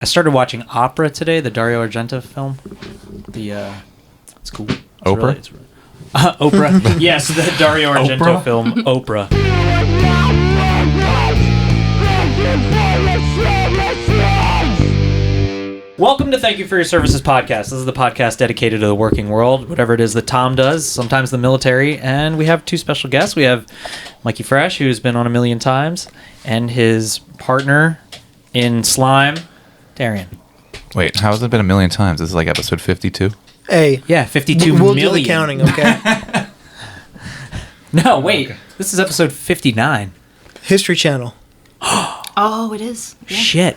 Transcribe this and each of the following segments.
I started watching Opera today, the Dario Argento film. It's cool. Oprah? Oprah. Yes, the Dario Argento film, Oprah. Welcome to Thank You For Your Services podcast. This is the podcast dedicated to the working world, whatever it is that Tom does, sometimes the military, and we have two special guests. We have Mikey Fresh, who's been on a million times, and his partner in slime, Darian. Wait, how has it been a million times? This is like episode 52? Hey. Yeah, 52 we'll million. do the counting, okay? No, wait. Okay. This is episode 59. History Channel. Oh, it is. Yeah. Shit.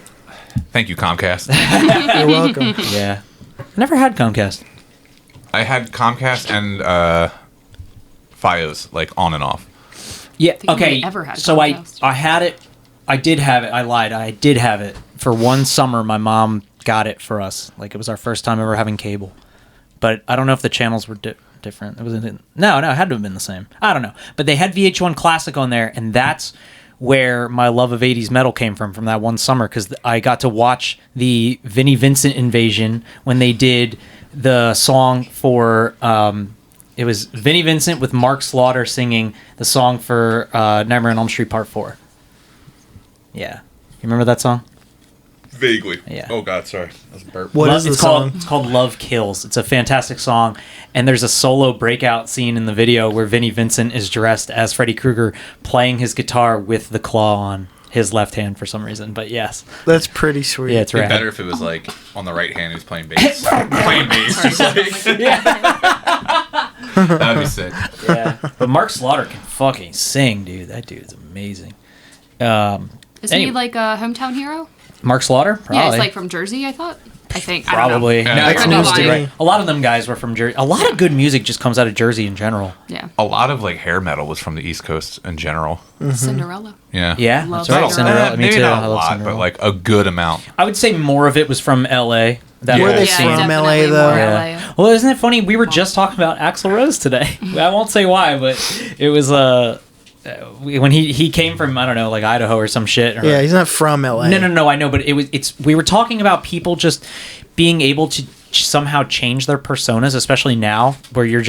Thank you, Comcast. You're welcome. Yeah. I never had Comcast. I had Comcast and Fios, like, on and off. Yeah, okay. Ever had so Comcast. I had it. I did have it. I lied. I did have it. For one summer, my mom got it for us. Like, it was our first time ever having cable. But I don't know if the channels were different. It was no, it had to have been the same. I don't know. But they had VH1 Classic on there, and that's where my love of 80s metal came from that one summer, because I got to watch the Vinnie Vincent invasion when they did the song for... it was Vinnie Vincent with Mark Slaughter singing the song for Nightmare on Elm Street Part 4. Yeah. You remember that song? Vaguely. Yeah. Oh, God, sorry. That's a burp. What is the song? It's called Love Kills. It's a fantastic song. And there's a solo breakout scene in the video where Vinnie Vincent is dressed as Freddy Krueger playing his guitar with the claw on his left hand for some reason. But yes. That's pretty sweet. Yeah, it's It'd rad. be better if it was like on the right hand who's playing bass. Playing bass. Just like, that'd be sick. Yeah. But Mark Slaughter can fucking sing, dude. That dude is amazing. Isn't he like a hometown hero? Mark Slaughter? Probably. Yeah, he's like from Jersey, I thought. I think. Probably. I don't Yeah, know. That's I news could to be lying. me. A lot of them guys were from Jersey. A lot of good music just comes out of Jersey in general. Yeah. A lot of like hair metal was from the East Coast in general. Cinderella. Yeah. Yeah, Love that's right. Cinderella. Cinderella. Me Maybe too. not I a love lot, Cinderella. but like a good amount. I would say more of it was from L.A. That Where whole they scene. from? definitely LA, though? more Yeah. LA. Well, isn't it funny? We were just talking about Axl Rose today. I won't say why, but it was when he came from, I don't know, like Idaho or some shit. Or, Yeah, he's not from LA. No, I know, but we were talking about people just being able to somehow change their personas, especially now where your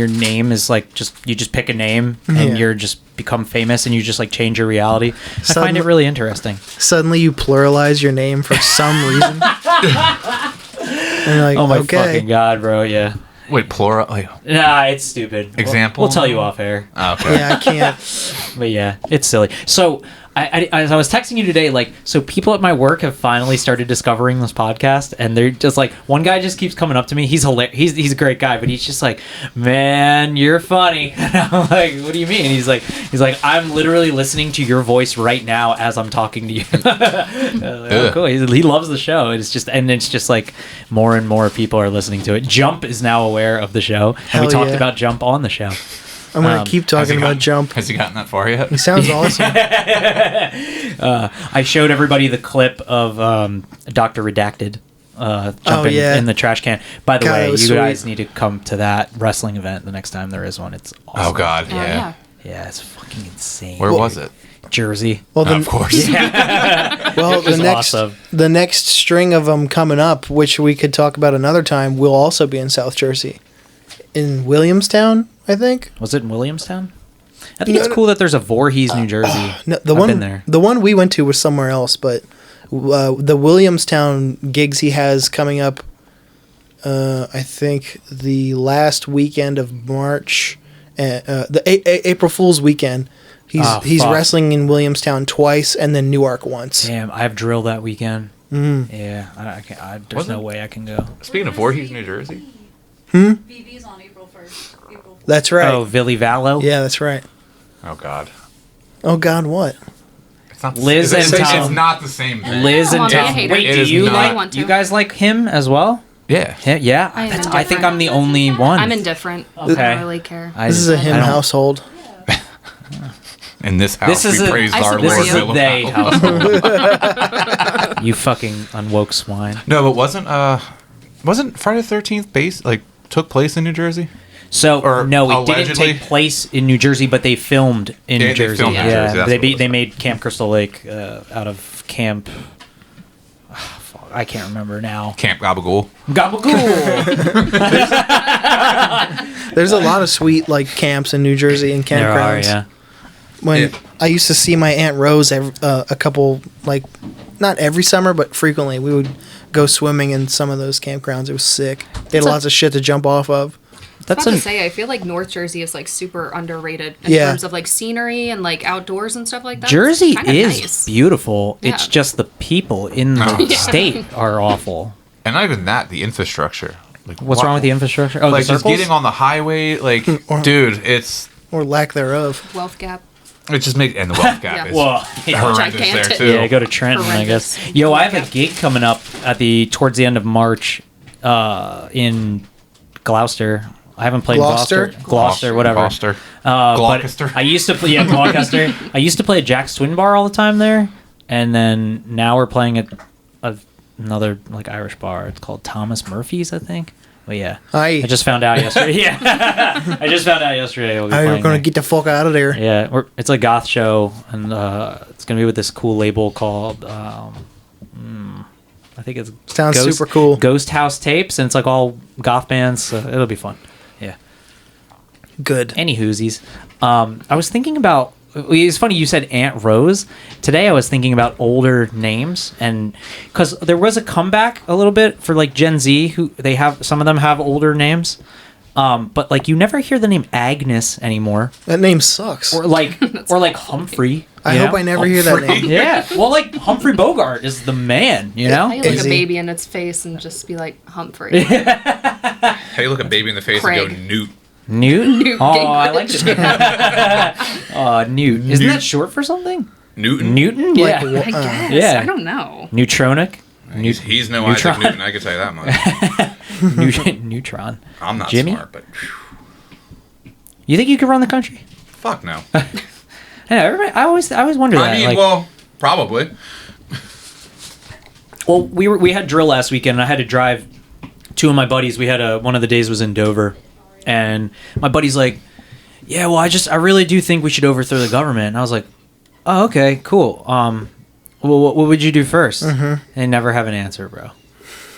name is like you just pick a name and you're just become famous and you just like change your reality. I find it really interesting. Suddenly you pluralize your name for some reason. And you're like, Oh my okay. fucking god, bro! Yeah. Wait, plural? Like, Nah, it's stupid. Example? We'll tell you off air. okay. Yeah, I can't. But yeah, it's silly. So as I was texting you today, like, so people at my work have finally started discovering this podcast, and they're just like, one guy just keeps coming up to me. He's hilarious. He's a great guy, but he's just like, man, you're funny. And I'm like, what do you mean? He's like, I'm literally listening to your voice right now as I'm talking to you. Oh, cool. He loves the show. It's just like more and more people are listening to it. Jump is now aware of the show, and Hell we talked yeah. about Jump on the show. I'm going to keep talking about Jump. Has he gotten that far yet? He sounds awesome. I showed everybody the clip of Dr. Redacted jumping in the trash can. By the God, way, that you was guys sweet. need to come to that wrestling event the next time there is one. It's awesome. Oh, God. Oh, Yeah. yeah. Yeah, it's fucking insane. Where was it? Jersey. Well, Of course. well, was awesome. the next string of them coming up, which we could talk about another time, will also be in South Jersey. In Williamstown, I think. Was it in Williamstown? I think it's cool that there's a Voorhees, New Jersey. No, I've been there. The one we went to was somewhere else, but the Williamstown gigs he has coming up, I think the last weekend of March, the April Fool's weekend. He's fuck. wrestling in Williamstown twice and then Newark once. Damn, I have drill that weekend. Mm. Yeah, I can't. There's no way I can go. Speaking of Voorhees, New Jersey. BB's on April 1st. April 4th. That's right. Oh, Villy Vallow? Yeah, that's right. Oh, God. Oh, God, what? It's not Liz it's, and it's Tom. not the same thing. Liz Come and on, be a Tom. hater. Wait, It do is you not. like? Want to. You guys like him as well? Yeah. Yeah. I am I think indifferent. I'm the only one. I'm indifferent. Okay. I don't really care. This is a him I don't- household. In this house, This is we a- praise I our support Lord. This is a you. they Willow. household. You fucking unwoke swine. No, but wasn't Friday the 13th based, like, took place in New Jersey? So Or no, it allegedly? didn't take place in New Jersey, but they filmed in They New Jersey. filmed in New Yeah, Jersey, that's they what it was. they made Camp Crystal Lake out of Camp. Fuck. I can't remember now. Camp Gabagool. Gabagool. There's a lot of sweet like camps in New Jersey and There are, campgrounds. yeah. When I used to see my Aunt Rose a couple, like, not every summer, but frequently, we would go swimming in some of those campgrounds. It was sick. They had lots of shit to jump off of. I was about to say, I feel like North Jersey is like super underrated in terms of like scenery and like outdoors and stuff like that. Jersey It's kinda is nice. beautiful. Yeah. It's just the people in the state are awful. And not even that, the infrastructure. Like, What's wrong with the infrastructure? Oh, Like, the just circles? getting on the highway, like, Or- dude, it's... Or lack thereof. Wealth gap. It just makes... And the wealth gap Yeah. is Well, horrendous there, Gigantic. too. Yeah, go to Trenton, I guess. Horrendous. Yo, I have a gig coming up towards the end of March in Gloucester. I haven't played Gloucester? Gloucester, whatever. Gloucester. But Gloucester. I used to play Gloucester. I used to play at Jack's Twin Bar all the time there, and then now we're playing at another like Irish bar. It's called Thomas Murphy's, I think. But yeah, I I just found out yesterday. Yeah, I just found out yesterday. We'll be I'm playing going to there. get the fuck out of there. Yeah, it's a goth show, and it's gonna be with this cool label called I think it's Sounds super cool. Ghost House Tapes, and it's like all goth bands. So it'll be fun. Yeah. Good. Any whoosies. I was thinking about. It's funny you said Aunt Rose. Today I was thinking about older names, and because there was a comeback a little bit for like Gen Z, who they have some of them have older names, but like you never hear the name Agnes anymore, That name sucks. or like Humphrey. I you I hope know? I never hear that name. Yeah, well, like Humphrey Bogart is the man, you know. How you look Is a he? baby in its face and just be like Humphrey. How you look a baby in the face Craig. and go, Newt. Newt. Newt Oh, I like Gingrich. it. Newt. Isn't that short for something? Newton? Newton. Like, Yeah. wha- I guess. Yeah. I don't know. Neutronic. He's no Neutron. Isaac Newton, I can tell you that much. Neutron. I'm not Jimmy? smart, but You think you could run the country? fuck no. Yeah, everybody. I always wonder that. I mean, like, well, probably. well, we had drill last weekend, and I had to drive. Two of my buddies. We had one of the days was in Dover, and my buddy's like, "Yeah, well, I really do think we should overthrow the government." And I was like, "Oh, okay, cool. Well, what would you do first?" Mm-hmm. They never have an answer, bro.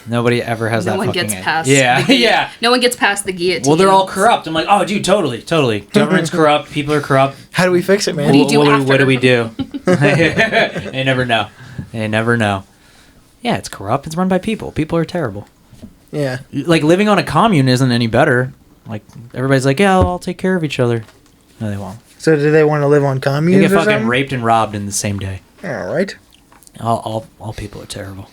Nobody ever has No that. one fucking gets answer. past. Yeah, the guillotine. yeah. No one gets past the guillotine. Well, they're all corrupt. I'm like, oh, dude, totally. Government's corrupt. People are corrupt. How do we fix it, man? do you do What do we after? do? They never know. They never know. Yeah, it's corrupt. It's run by people. People are terrible. Yeah. Like, living on a commune isn't any better. Like, everybody's like, yeah, I'll take care of each other. No, they won't. So do they want to live on They communes get or fucking something? raped and robbed in the same day. All right. All people are terrible.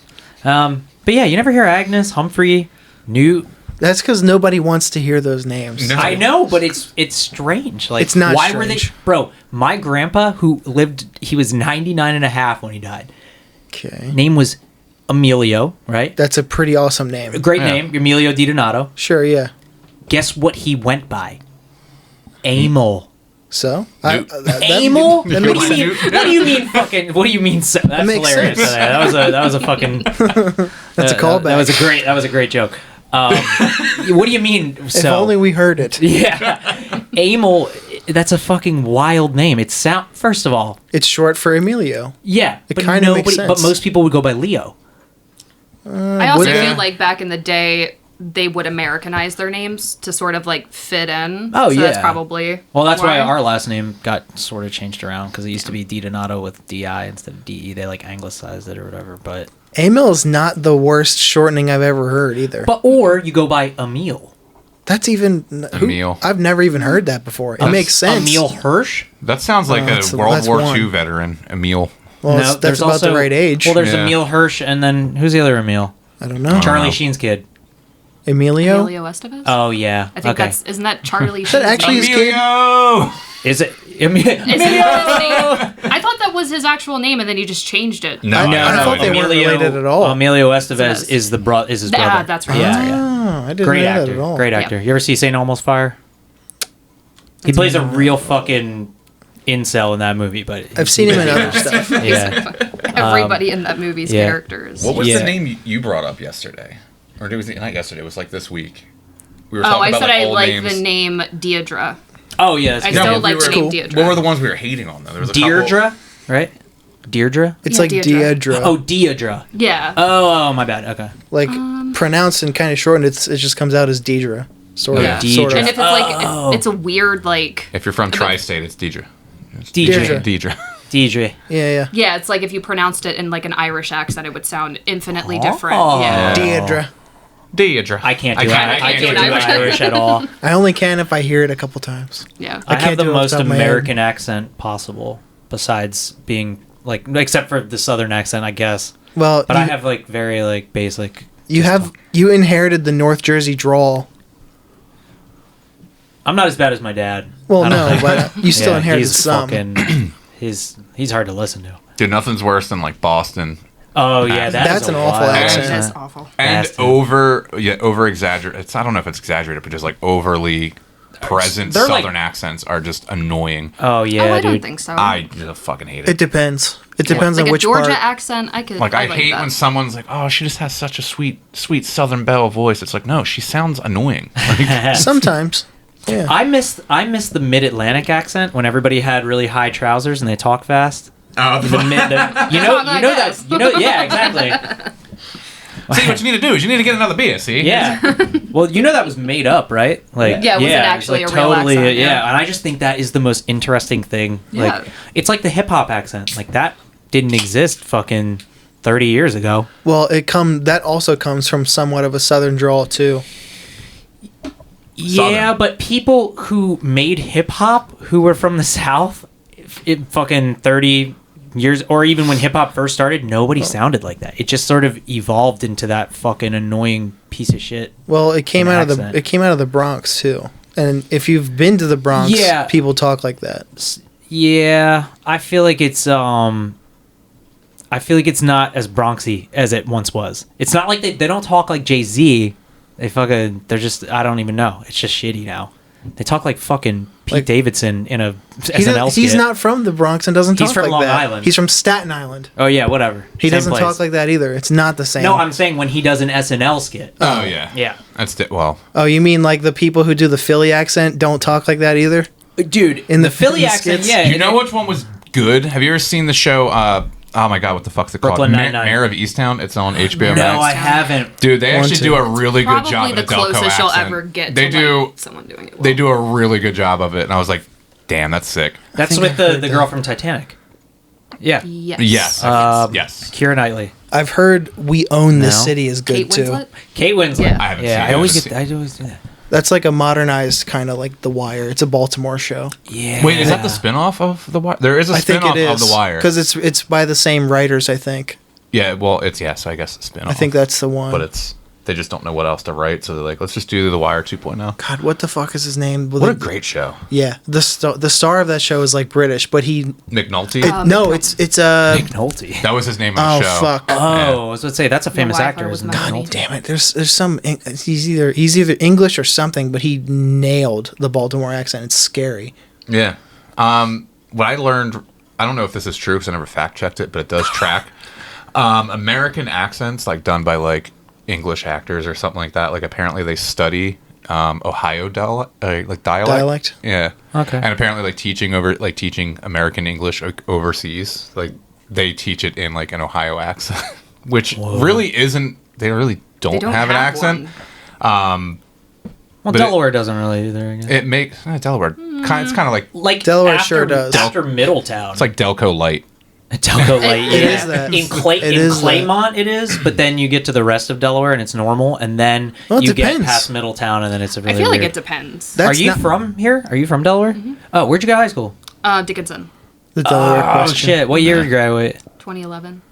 But yeah, you never hear Agnes, Humphrey, Newt. That's because nobody wants to hear those names. No. I know, but it's strange. Like, It's not why were they, strange. bro? My grandpa, who lived, he was 99 and a half when he died. Okay. Name was Emilio, right? That's a pretty awesome name. Great Yeah. name, Emilio Di Donato. Sure, yeah. Guess what he went by? Amel. So? Newt. Amel? that What makes do you mean? What do you mean? Fucking? What do you mean? That's makes hilarious. sense. That was a fucking. That's a callback. That was a great joke. What do you mean? If only we heard it. Yeah, Amel. That's a fucking wild name. First of all, It's short for Emilio. yeah, It but kinda makes But sense. most people would go by Leo. I also would- feel like back in the day, they would Americanize their names to sort of like fit in. Oh, so that's yeah. probably. Well, that's why our last name got sort of changed around because it used to be Di Donato with Di instead of De. They like anglicized it or whatever. But Emil is not the worst shortening I've ever heard either. or you go by Emil. That's even... Emil. I've never even heard that before. It makes sense. Emil Hirsch. That sounds like that's- a World that's War one. II veteran, Emil. Well, No, that's there's about also- the right age. Well, there's Yeah. Emil Hirsch, and then who's the other Emil? I don't know. Charlie Sheen's kid. Emilio? Emilio Estevez? Oh yeah. I think okay. isn't that Charlie That actually Sheen's is kid. Emilio! Is it Emil? name? Is it his name? I thought that was his actual name, and then he just changed it. No, I no, thought they no. weren't related at all. Emilio Estevez Estevez. is his Ah, brother. that's right. Yeah, yeah. Oh, I didn't Great know that actor. at all. Great actor. You ever see St. Elmo's Fire? He plays a real fucking incel in that movie, but I've seen him in other stuff. yeah. Everybody in that movie's yeah. characters. What was Yeah. the name you brought up yesterday? Or it was not yesterday, it was like this week. We were Oh, talking I about said like, I old like names. the name Deirdre. Oh yeah, that's I good. still but like the name cool. Deirdre. What were the ones we were hating on though? There was a couple- Deirdre, right? Deirdre? It's Yeah, like Deirdre. Deirdre. Oh, Deirdre. Yeah. Oh, my bad. Okay. Like pronounced and kind of shortened, it just comes out as Deirdre. Sort of. Yeah. Sort And of. if it's like, it's a weird, like... If you're from tri-state, it's Deidre. Deirdre. Deidre. Deirdre. Yeah. Yeah, it's like if you pronounced it in like an Irish accent, it would sound infinitely different. Oh. Yeah. Deirdre. Deidre. I can't do it. I I can't can't do do it. Irish at all. I only can if I hear it a couple times. Yeah. I can't have the do it off most the top of my head. American accent possible, besides being like, except for the Southern accent, I guess. Well, But I have like very like basic. you inherited the North Jersey drawl. I'm not as bad as my dad. Well, I don't no, think. but you still inherited he's some. Fucking, he's hard to listen to. Dude, nothing's worse than like Boston. Oh yeah, That's an awful wild accent. That's awful. And Nasty. over exaggerate. I don't know if it's exaggerated, but just like overly present They're like- Southern accents are just annoying. Oh yeah, I dude. don't think so. I just fucking hate It it. depends. It depends like on a which Georgia part. accent, I could. Like I hate that. when someone's like, "Oh, she just has such a sweet Southern belle voice." It's like, no, she sounds annoying. Like, Sometimes. Yeah. I miss the Mid Atlantic accent when everybody had really high trousers and they talk fast. oh, Yeah, exactly. see, what you need to do is you need to get another beer. See, Yeah. Well, that was made up, right? Like, Yeah, it wasn't actually a real accent, yeah. And I just think that is the most interesting thing. Yeah. Like, it's like the hip hop accent. Like that didn't exist fucking 30 years ago. Well, that also comes from somewhat of a Southern drawl too. Yeah, Southern. but people who made hip hop who were from the South, in fucking 30 years, or even when hip hop first started, nobody sounded like that. It just sort of evolved into that fucking annoying piece of shit. Well, it came An out of accent. the Bronx too. And if you've been to the Bronx, Yeah. people talk like that. Yeah, I feel like it's not as Bronxy as it once was. It's not like they don't talk like Jay-Z. They're just, I don't even know. It's just shitty now. They talk like fucking Pete Like- Davidson in a SNL skit. He's not from the Bronx and doesn't He's talk from like Long that. Island. He's from Staten Island. Oh yeah, whatever. He Same doesn't place. talk like that either. It's not the same. No, I'm saying when he does an SNL skit. Oh yeah. Yeah. That's well. Oh, you mean like the people who do the Philly accent don't talk like that either? Dude, In the the Philly in accent, skits? yeah. You know which one was good? Have you ever seen the show? Oh my god, what the fuck's it called? Brooklyn Nine-Nine. Mayor of Easttown. It's on HBO No, Max. I haven't. Dude, they Want actually to. do a really good job Probably of the the Delco closest you'll accent. ever get They to do. like, someone doing it well. They do a really good job of it, and I was like, "Damn, that's sick." That's think with I the heard girl that. from Titanic. Yeah. Yes. Yes. Yes. Keira Knightley. I've heard We Own This No. City is good Kate too. Winslet? Kate Winslet. Yeah. I haven't Yeah, seen I it. always do that. That's like a modernized kind of like The Wire. It's a Baltimore show. Yeah. Wait, is that the spin-off of The Wire? There is a I think spin-off it of is The Wire. because it's by the same writers. I think. Yeah, well, so I guess a spin-off. I think that's the one. But they just don't know what else to write, so they're like, let's just do The Wire 2.0. God, what the fuck is his name? What a great show. Yeah, the star of that show is like British, but he McNulty? no, it's Nick Nolte. That was his name on oh the show. fuck. Oh, I was going to say, that's a famous Wi-Fi actor, was isn't not it? on. God damn it! There's some. He's either English or something, but he nailed the Baltimore accent. It's scary. Yeah. What I learned, I don't know if this is true because I never fact checked it, but it does track. American accents, like done by like English actors or something like that. Like apparently they study Ohio dialect. Yeah. Okay. And apparently like teaching American English overseas, like they teach it in like an Ohio accent, which really isn't. They really don't have an accent. Well, But Delaware doesn't really either. I guess. It makes Delaware. It's kind of like Delaware after, sure does. After Middletown. it's like Delco Light. Delco Light. It yeah. is that. In, It is that. Claymont, it is, but then you get to the rest of Delaware and it's normal, and then Well, it you get depends. past Middletown, and then it's a really I feel like weird. it depends. That's Are you not from here? Are you from Delaware? Oh, where'd you go to high school? Dickinson, the Delaware Oh question. shit! What year did you graduate? 2011.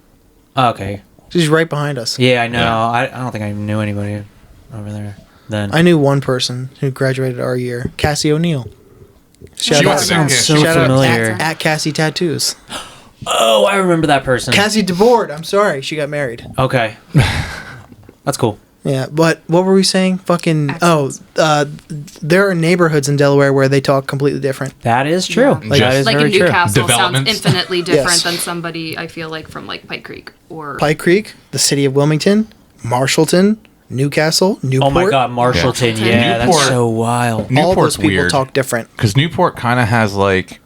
Oh, okay. She's right behind us. Yeah, I know. Yeah. I don't think I knew anybody over there then. I knew one person who graduated our year, Cassie O'Neill. Shout She out, went to there, sounds yeah, so she- shout out familiar. at Cassie Tattoos. Oh, I remember that person. Cassie DeBoard. I'm sorry, she got married. Okay. That's cool. Yeah, but what were we saying? Fucking there are neighborhoods in Delaware where they talk completely different. That is true. Yeah. Like, that is Like in very true. Newcastle, sounds Developments. infinitely different Yes. than somebody I feel like from like Pike Creek or Pike Creek, the city of Wilmington, Marshallton, Newcastle, Newport. Oh my God, Marshallton. Yeah. Yeah, that's Newport- so wild. All Newport's those people weird. talk different. Because Newport kind of has like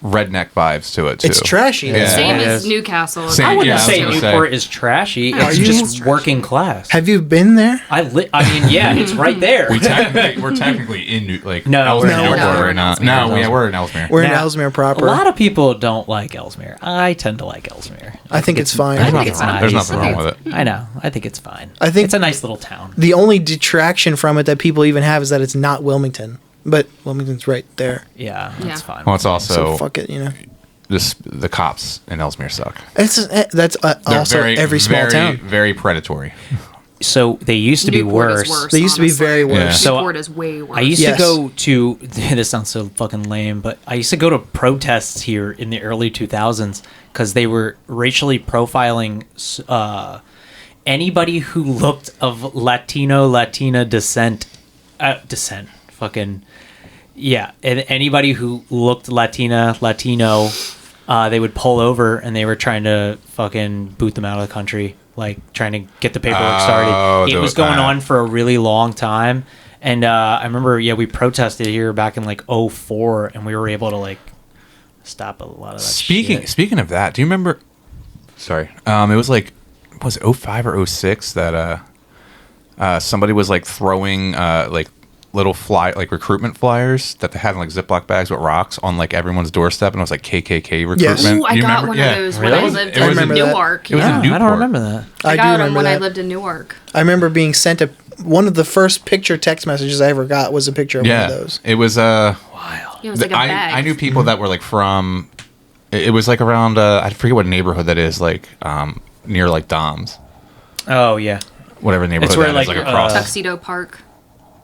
redneck vibes to it too. It's trashy. Yeah. Same It as is. Newcastle. Same, I wouldn't yeah, I was say gonna Newport is trashy. Are It's you- just working class. Have you been there? I mean, yeah, it's right there. we're technically in No, Ellesmere we're Newport not. right now. Ellesmere. No, we're in Ellesmere. We're in Now, Ellesmere proper. A lot of people don't like Ellesmere. I tend to like Ellesmere. I think it's fine. I think think it's it's fine. nice. There's nothing wrong with it. I know. I think it's fine. I think- it's a nice little town. The only detraction from it that people even have is that it's not Wilmington, but Wilmington's right there. Yeah, Yeah. that's fine. Well, it's So also fuck it, the cops in Ellesmere suck. That's They're also every small town. Very predatory. So they used to be Newport worse. is worse. They used to be honestly. very worse. Yeah. So Newport is way worse. I used Yes. to go to. This sounds so fucking lame, but I used to go to protests here in the early 2000s because they were racially profiling anybody who looked of Latina descent. Fucking yeah, and anybody who looked Latino, they would pull over and they were trying to fucking boot them out of the country, like trying to get the paperwork started. It was going on for a really long time. And I remember, we protested here back in like 04 and we were able to like stop a lot of that shit. Speaking of that, do you remember? Sorry, it was like was it 05 or 06 that somebody was like throwing like little recruitment flyers that they had in like Ziploc bags with rocks on like everyone's doorstep, and it was like KKK recruitment. Yes. Ooh, I You got remember? one Yeah. of those Really? when I lived I in remember that. Newark. It was in Yeah, I Newport. don't remember that. I do got them remember when I that. lived in Newark. I remember being sent one of the first picture text messages I ever got was a picture of one of those. It was Wild. Yeah, it was like a bag. I knew people that were like from. It was like around. I forget what neighborhood that is. Like near like Dom's, Oh yeah. whatever neighborhood where, that is, like, like across. Tuxedo Park.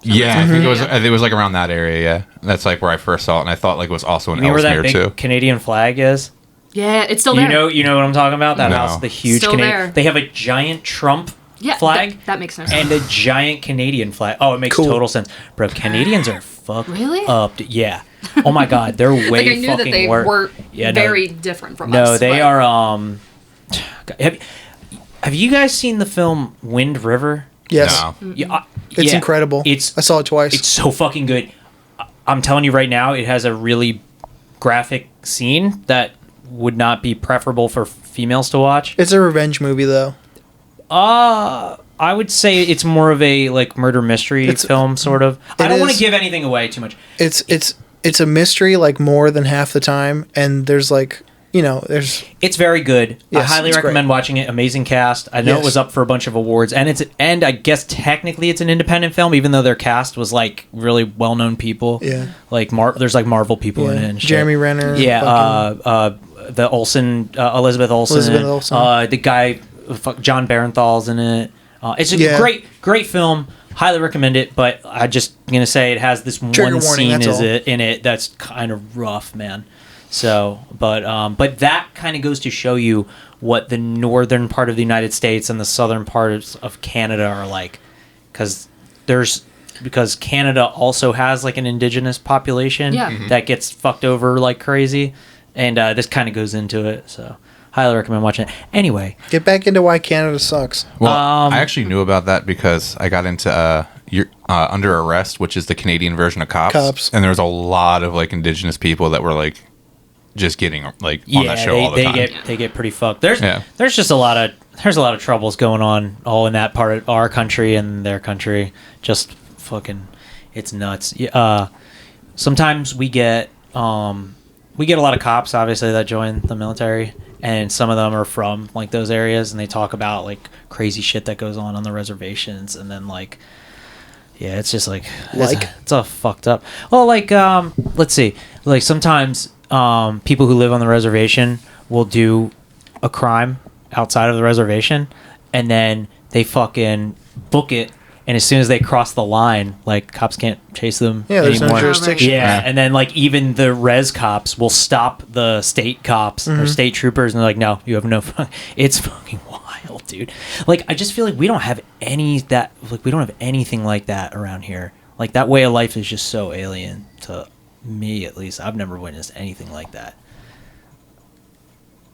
Yeah, I think it was. Yeah. It was like around that area. Yeah, that's like where I first saw it, and I thought like it was also in You know where that Ellesmere big too. Canadian flag is? Yeah, it's still there. You know what I'm talking about? That No. house, the huge Still Canadian. there. They have a giant Trump Yeah, flag that makes no sense. and a giant Canadian flag. Oh, it makes Cool. total sense, bro. Canadians are fucked Really? up. Yeah. Oh my god, they're way like I knew that fucking they worse. were Yeah, no. very different from us. No, they but- are. Have you guys seen the film Wind River? Yes. No. Yeah, It's incredible. I saw it twice. It's so fucking good. I'm telling you right now, it has a really graphic scene that would not be preferable for females to watch. It's a revenge movie though. I would say it's more of a like murder mystery film, sort of. I don't want to is. give anything away too much. It's a mystery like more than half the time, and there's like there's It's very good. Yes, I highly it's recommend watching it. Amazing cast. I know Yes. it was up for a bunch of awards, and I guess technically it's an independent film, even though their cast was like really well-known people. Yeah. Like there's like Marvel people in it and shit. Jeremy Renner. Yeah. The Olsen, Elizabeth Olsen. Elizabeth Olsen. The guy, John Barenthal's in it. It's a great film. Highly recommend it, but I'm just gonna say it has this Trigger one warning, scene that's all. in it that's kind of rough, man. So, but that kind of goes to show you what the northern part of the United States and the southern parts of Canada are like, because Canada also has like an indigenous population that gets fucked over like crazy, and this kind of goes into it. So, highly recommend watching it. Anyway, Get back into why Canada sucks. Well, I actually knew about that because I got into Under Arrest, which is the Canadian version of Cops. And there was a lot of like indigenous people that were like just getting like on that show all the time. they get pretty fucked. There's just a lot of troubles going on all in that part of our country and their country. Just fucking, it's nuts. Sometimes we get a lot of cops obviously that join the military, and some of them are from like those areas, and they talk about like crazy shit that goes on the reservations, and then like it's just like it's all fucked up. Well, like let's see, like sometimes people who live on the reservation will do a crime outside of the reservation, and then they fucking book it, and as soon as they cross the line, like cops can't chase them There's anymore. no jurisdiction. Yeah, and then like even the res cops will stop the state cops or state troopers, and they're like, "No, you have no." It's fucking wild, dude. Like I just feel like we don't have anything like that around here. Like that way of life is just so alien to me, at least. I've never witnessed anything like that.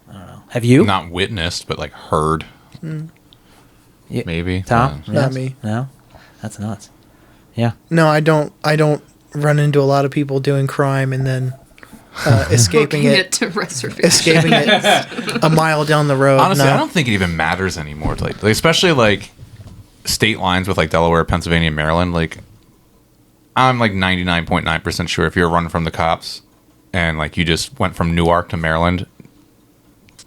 I don't know. Have you? Not witnessed, but like heard. Yeah. Maybe. Tom? Not Yes? me. No? That's nuts. Yeah. No, I don't run into a lot of people doing crime and then escaping Booking it, to reservation. escaping it a mile down the road. Honestly, No. I don't think it even matters anymore. Like, especially like state lines with like Delaware, Pennsylvania, and Maryland. Like, I'm like 99.9% sure if you're running from the cops and like you just went from Newark to Maryland,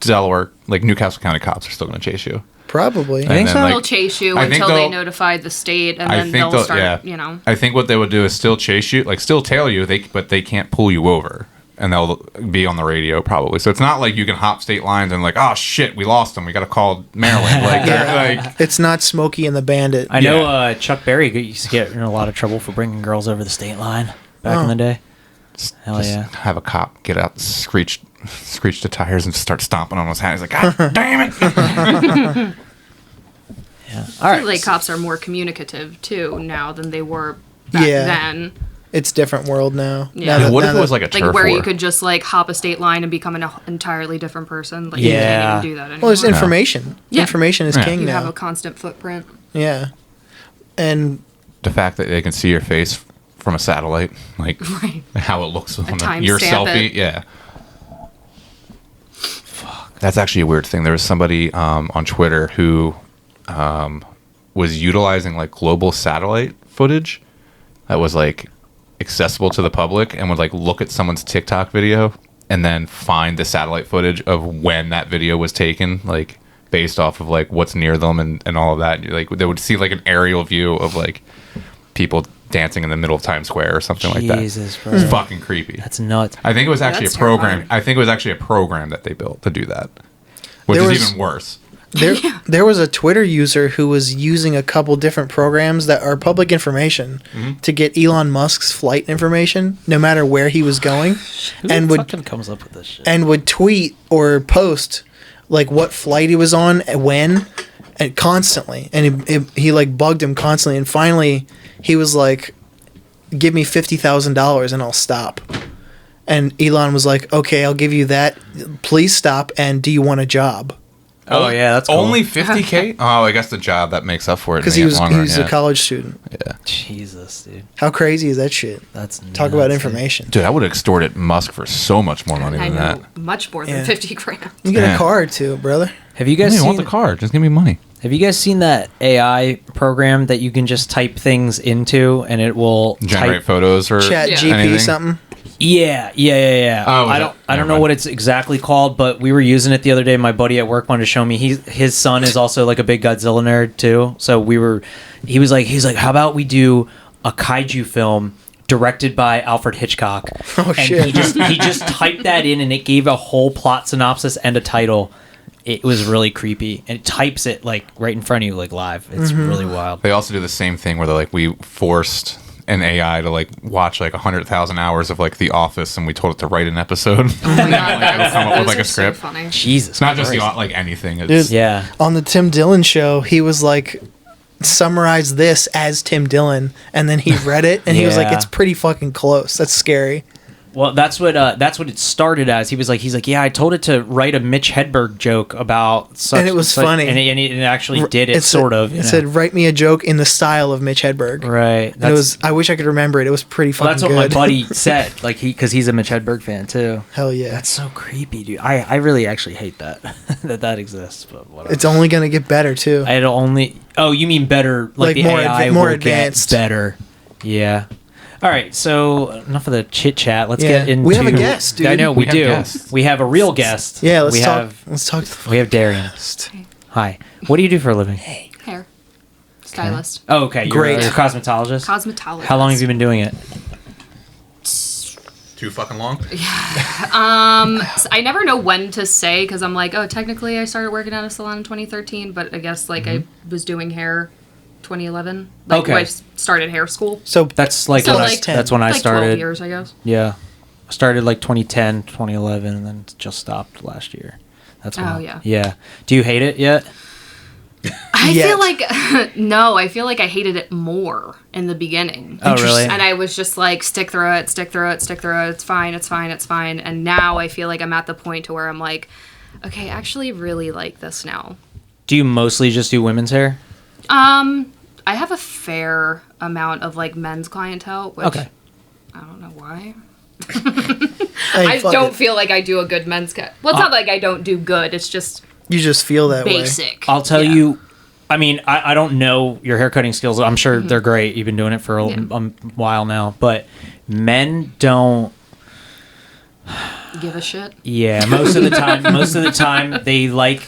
Delaware, like Newcastle County cops are still going to chase you. Probably. And think then, so? like, They'll chase you I think until they they'll- notify the state, and I then think they'll start, yeah. I think what they would do is still chase you, like still tail you, but they can't pull you over, and they'll be on the radio probably. So it's not like you can hop state lines and like, oh shit, we lost them, we got to call Maryland. Like, they're like, It's not Smokey and the Bandit. I know Yeah. Chuck Berry used to get in a lot of trouble for bringing girls over the state line back in the day. Hell just yeah. have a cop get out, screech the tires, and start stomping on his hat. He's like, God damn it! Yeah. All I right. feel like cops are more communicative too now than they were back Yeah. then. It's different world now. Yeah. Now that- What now if it was that- like a turf Like where war? you could just like hop a state line and become an entirely different person. Like Yeah. you can't even do that anymore. Well, there's information. Yeah. Information is Yeah. king You now. have a constant footprint. Yeah. And The fact that they can see your face from a satellite, like Right. how it looks on time your stamp selfie, it. yeah. Fuck. That's actually a weird thing. There was somebody on Twitter who was utilizing like global satellite footage that was like accessible to the public, and would like look at someone's TikTok video and then find the satellite footage of when that video was taken, like based off of like what's near them and all of that. Like they would see like an aerial view of like people dancing in the middle of Times Square or something like that. Jesus, bro. It's fucking creepy. That's nuts. I think it was actually That's a program. terrifying. I think it was actually a program that they built to do that, which There is was- even worse. there was a Twitter user who was using a couple different programs that are public information to get Elon Musk's flight information, no matter where he was going, and would fucking comes up with this shit? and would tweet or post like what flight he was on, and when, and constantly. And he like bugged him constantly. And finally, he was like, "Give me $50,000 and I'll stop." And Elon was like, "Okay, I'll give you that. Please stop. And do you want a job?" Oh yeah, that's cool. Only 50K. Oh, I guess the job that makes up for it. Because in he the was long run, a college student. Yeah. Jesus, dude. How crazy is that shit? That's Talk nuts, about dude. information. Dude, I would have extorted Musk for so much more money I than know that. much more than Yeah. 50 grand. You get Yeah. a car too, brother. Have you I guys don't even seen want the car. Just give me money. Have you guys seen that AI program that you can just type things into and it will Generate type? photos or Chat Yeah. GP anything? something. Yeah. Oh, I is don't it? I don't Never know mind. what it's exactly called, but we were using it the other day. My buddy at work wanted to show me. His son is also like a big Godzilla nerd too. So he was like, how about we do a kaiju film directed by Alfred Hitchcock? Oh, and shit. he just typed that in and it gave a whole plot synopsis and a title. It was really creepy. And it types it like right in front of you, like live. It's really wild. They also do the same thing where they're like, we forced an AI to like watch like 100,000 hours of like The Office, and we told it to write an episode. Oh my God, It'll come up with those like are a so script. funny. Jesus. It's not just Christ. like anything. It's, Dude. Yeah. On the Tim Dillon show, he was like, summarize this as Tim Dillon, and then he read it, and he was like, Yeah. it's pretty fucking close. That's scary. Well, that's what it started as. He's like, yeah, I told it to write a Mitch Hedberg joke about such, And it was funny. and it actually did it said- sort of. It said, write me a joke in the style of Mitch Hedberg. right. And it was. I wish I could remember it. It was pretty Well, fucking that's what good. my buddy said. Like because he's a Mitch Hedberg fan too. Hell yeah. That's so creepy, dude. I really actually hate that that exists, but whatever. It's only gonna get better too. It'll only. Oh, you mean better? Like the more AI more will advanced. get better. Yeah. All right, so enough of the chit chat. Let's Yeah. get into. We have a guest, dude. I know we We have do. guests. We have a real guest. Yeah, let's we talk. Have, Let's talk to the we have Darian. guest. Hi. What do you do for a living? Hair. Stylist. Oh, okay. You're, Great. You're a cosmetologist. Cosmetologist. How long have you been doing it? too fucking long. So I never know when to say because I'm like, oh, technically I started working at a salon in 2013, but I guess like I was doing hair 2011. Like Okay. when I started hair school. So That's like, So, when, like, that's when I like started. 12 years, I guess. Yeah. I started like 2010, 2011, and then just stopped last year. That's when. Oh, yeah. Yeah. Do you hate it yet? I Yet. feel like no, I feel like I hated it more in the beginning. Oh, really? And I was just like, stick through it. It's fine. And now I feel like I'm at the point to where I'm like, okay, I actually really like this now. Do you mostly just do women's hair? I have a fair amount of like men's clientele, which Okay. I don't know why. Hey, I fuck don't it. feel like I do a good men's cut. Well, it's not like I don't do good. It's just You just feel that way. basic. I'll tell Yeah. you. I mean, I don't know your haircutting skills. I'm sure they're great. You've been doing it for a while now, but men don't. Give a shit. Yeah, most of the time they like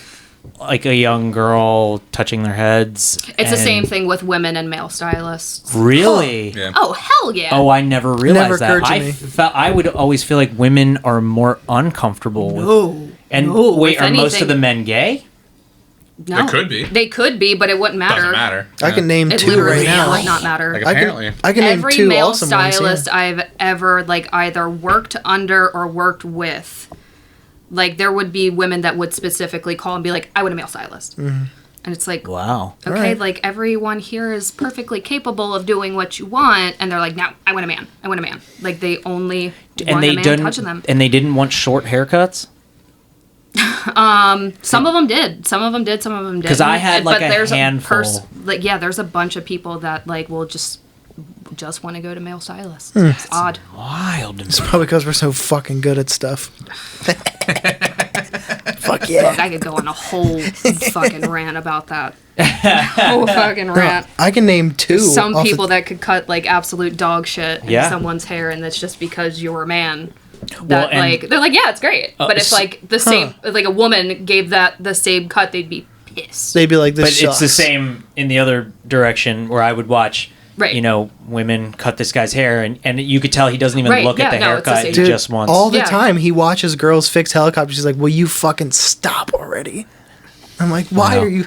a young girl touching their heads. It's the and- same thing with women and male stylists. Really? Yeah. Oh, hell yeah. Oh, I never realized Never that. occurred to me. I would always feel like women are more uncomfortable. No. And No, wait, if are most anything- of the men gay? No. They could be. They could be, but it wouldn't matter. Doesn't matter. I can name It 2 literally right now. would not matter. Like, I apparently. can name Every 2 male awesome ones, stylist yeah. I've ever like either worked under or worked with, like there would be women that would specifically call and be like, "I want a male stylist," and it's like, Wow. okay, Alright. like everyone here is perfectly capable of doing what you want, and they're like, "No, I want a man. I want a man." Like they only want a man touching them. And they didn't want short haircuts? Some of them did. Some of them did. Some of them did. 'Cause I had, like, a handful. There's a bunch of people that like will just want to go to male stylists. It's odd. Wild. It's probably because we're so fucking good at stuff. Fuck yeah. Look, I could go on a whole fucking rant about that. Whole fucking rant. I can name 2. Some off the- people that could cut like absolute dog shit in Yeah. someone's hair, and that's just because you're a man. That Well, and- like they're like, yeah, it's great. But if like the same like a woman gave that the same cut, they'd be pissed. They'd be like, this But sucks. it's the same in the other direction where I would watch, Right. women cut this guy's hair, and you could tell he doesn't even Right, look at yeah, the no, it's the haircut. same. He Dude, just wants. all the Yeah. time he watches girls fix helicopters. She's like, will you fucking stop already? I'm like, why No. are you?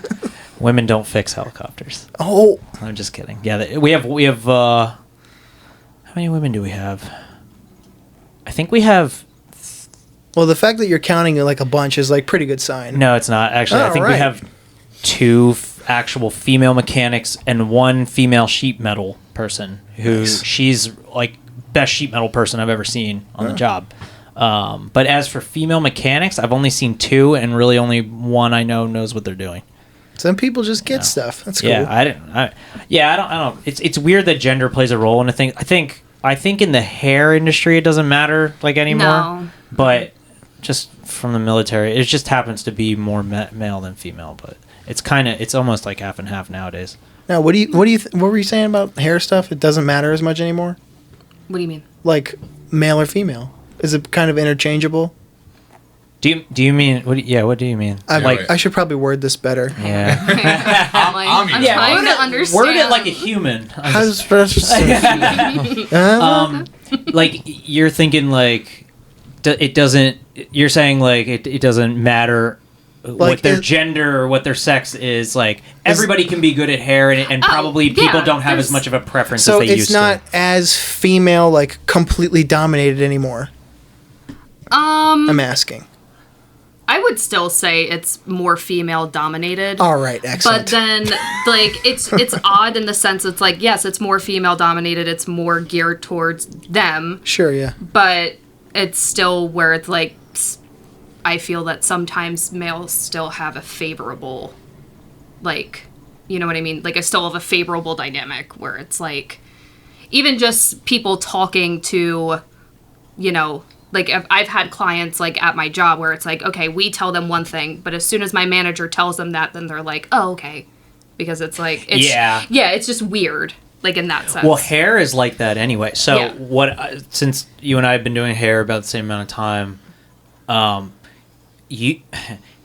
Women don't fix helicopters. Oh, I'm just kidding. Yeah, we have. How many women do we have? I think we have. well, the fact that you're counting like a bunch is like pretty good sign. No, it's not actually. I Oh, think we right. have 2 actual female mechanics and 1 female sheet metal person who Nice. she's like best sheet metal person I've ever seen on the job. But as for female mechanics, I've only seen 2, and really only 1 I know knows what they're doing. Some people just get stuff. That's cool. Yeah, I don't. It's weird that gender plays a role in a thing. I think in the hair industry it doesn't matter like anymore. No. But just from the military, it just happens to be more male than female. But it's almost like half and half nowadays. Now, what were you saying about hair stuff? It doesn't matter as much anymore. What do you mean? Like male or female? Is it kind of interchangeable? Do you mean what? What do you mean? I should probably word this better. Yeah. I'm like, I'm Yeah, trying to understand. Word it like a human. I'm just- How's like you're thinking like it doesn't. You're saying like it doesn't matter. What Like, their it- gender or what their sex is, like everybody can be good at hair, and Oh, probably people yeah, don't have as there's- much of a preference so as they it's used not to. as female, like completely dominated anymore. I'm asking. I would still say it's more female dominated. All right, excellent. But then, like, it's odd in the sense it's like, yes, it's more female dominated. It's more geared towards them. Sure, yeah. But it's still where it's like, I feel that sometimes males still have a favorable, like, you know what I mean? Like, I still have a favorable dynamic where it's like, even just people talking to, you know, like I've had clients like at my job where it's like, okay, we tell them one thing, but as soon as my manager tells them that, then they're like, oh, okay. Because it's like, yeah, it's just weird, like in that sense. Well, hair is like that anyway. So Yeah. Since you and I have been doing hair about the same amount of time,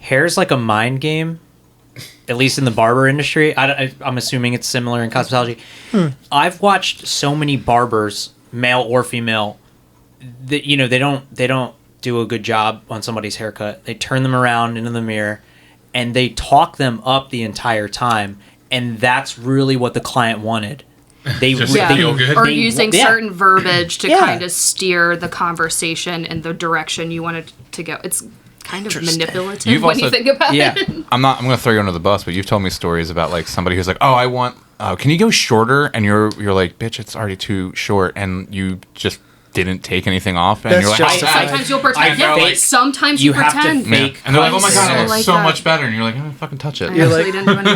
hair's like a mind game, at least in the barber industry. I'm assuming it's similar in cosmetology. I've watched so many barbers, male or female, that they don't do a good job on somebody's haircut. They turn them around into the mirror, and they talk them up the entire time, and that's really what the client wanted. They Just Yeah. feel good. Or using yeah. certain verbiage to Yeah. kind of steer the conversation in the direction you want it to go. It's kind of manipulative You've when you also- think about Yeah. it. I'm going to throw you under the bus, but you've told me stories about like somebody who's like, oh, I want, can you go shorter? And you're like, bitch, it's already too short, and you just didn't take anything off, and That's you're like, just- how sad. Sometimes you'll pretend. I know, Yeah, like, sometimes you you have to pretend. fake- Yeah. And they're like, oh my god, So it looks like so that. much better, and you're like, oh, fucking touch it. I You're actually didn't do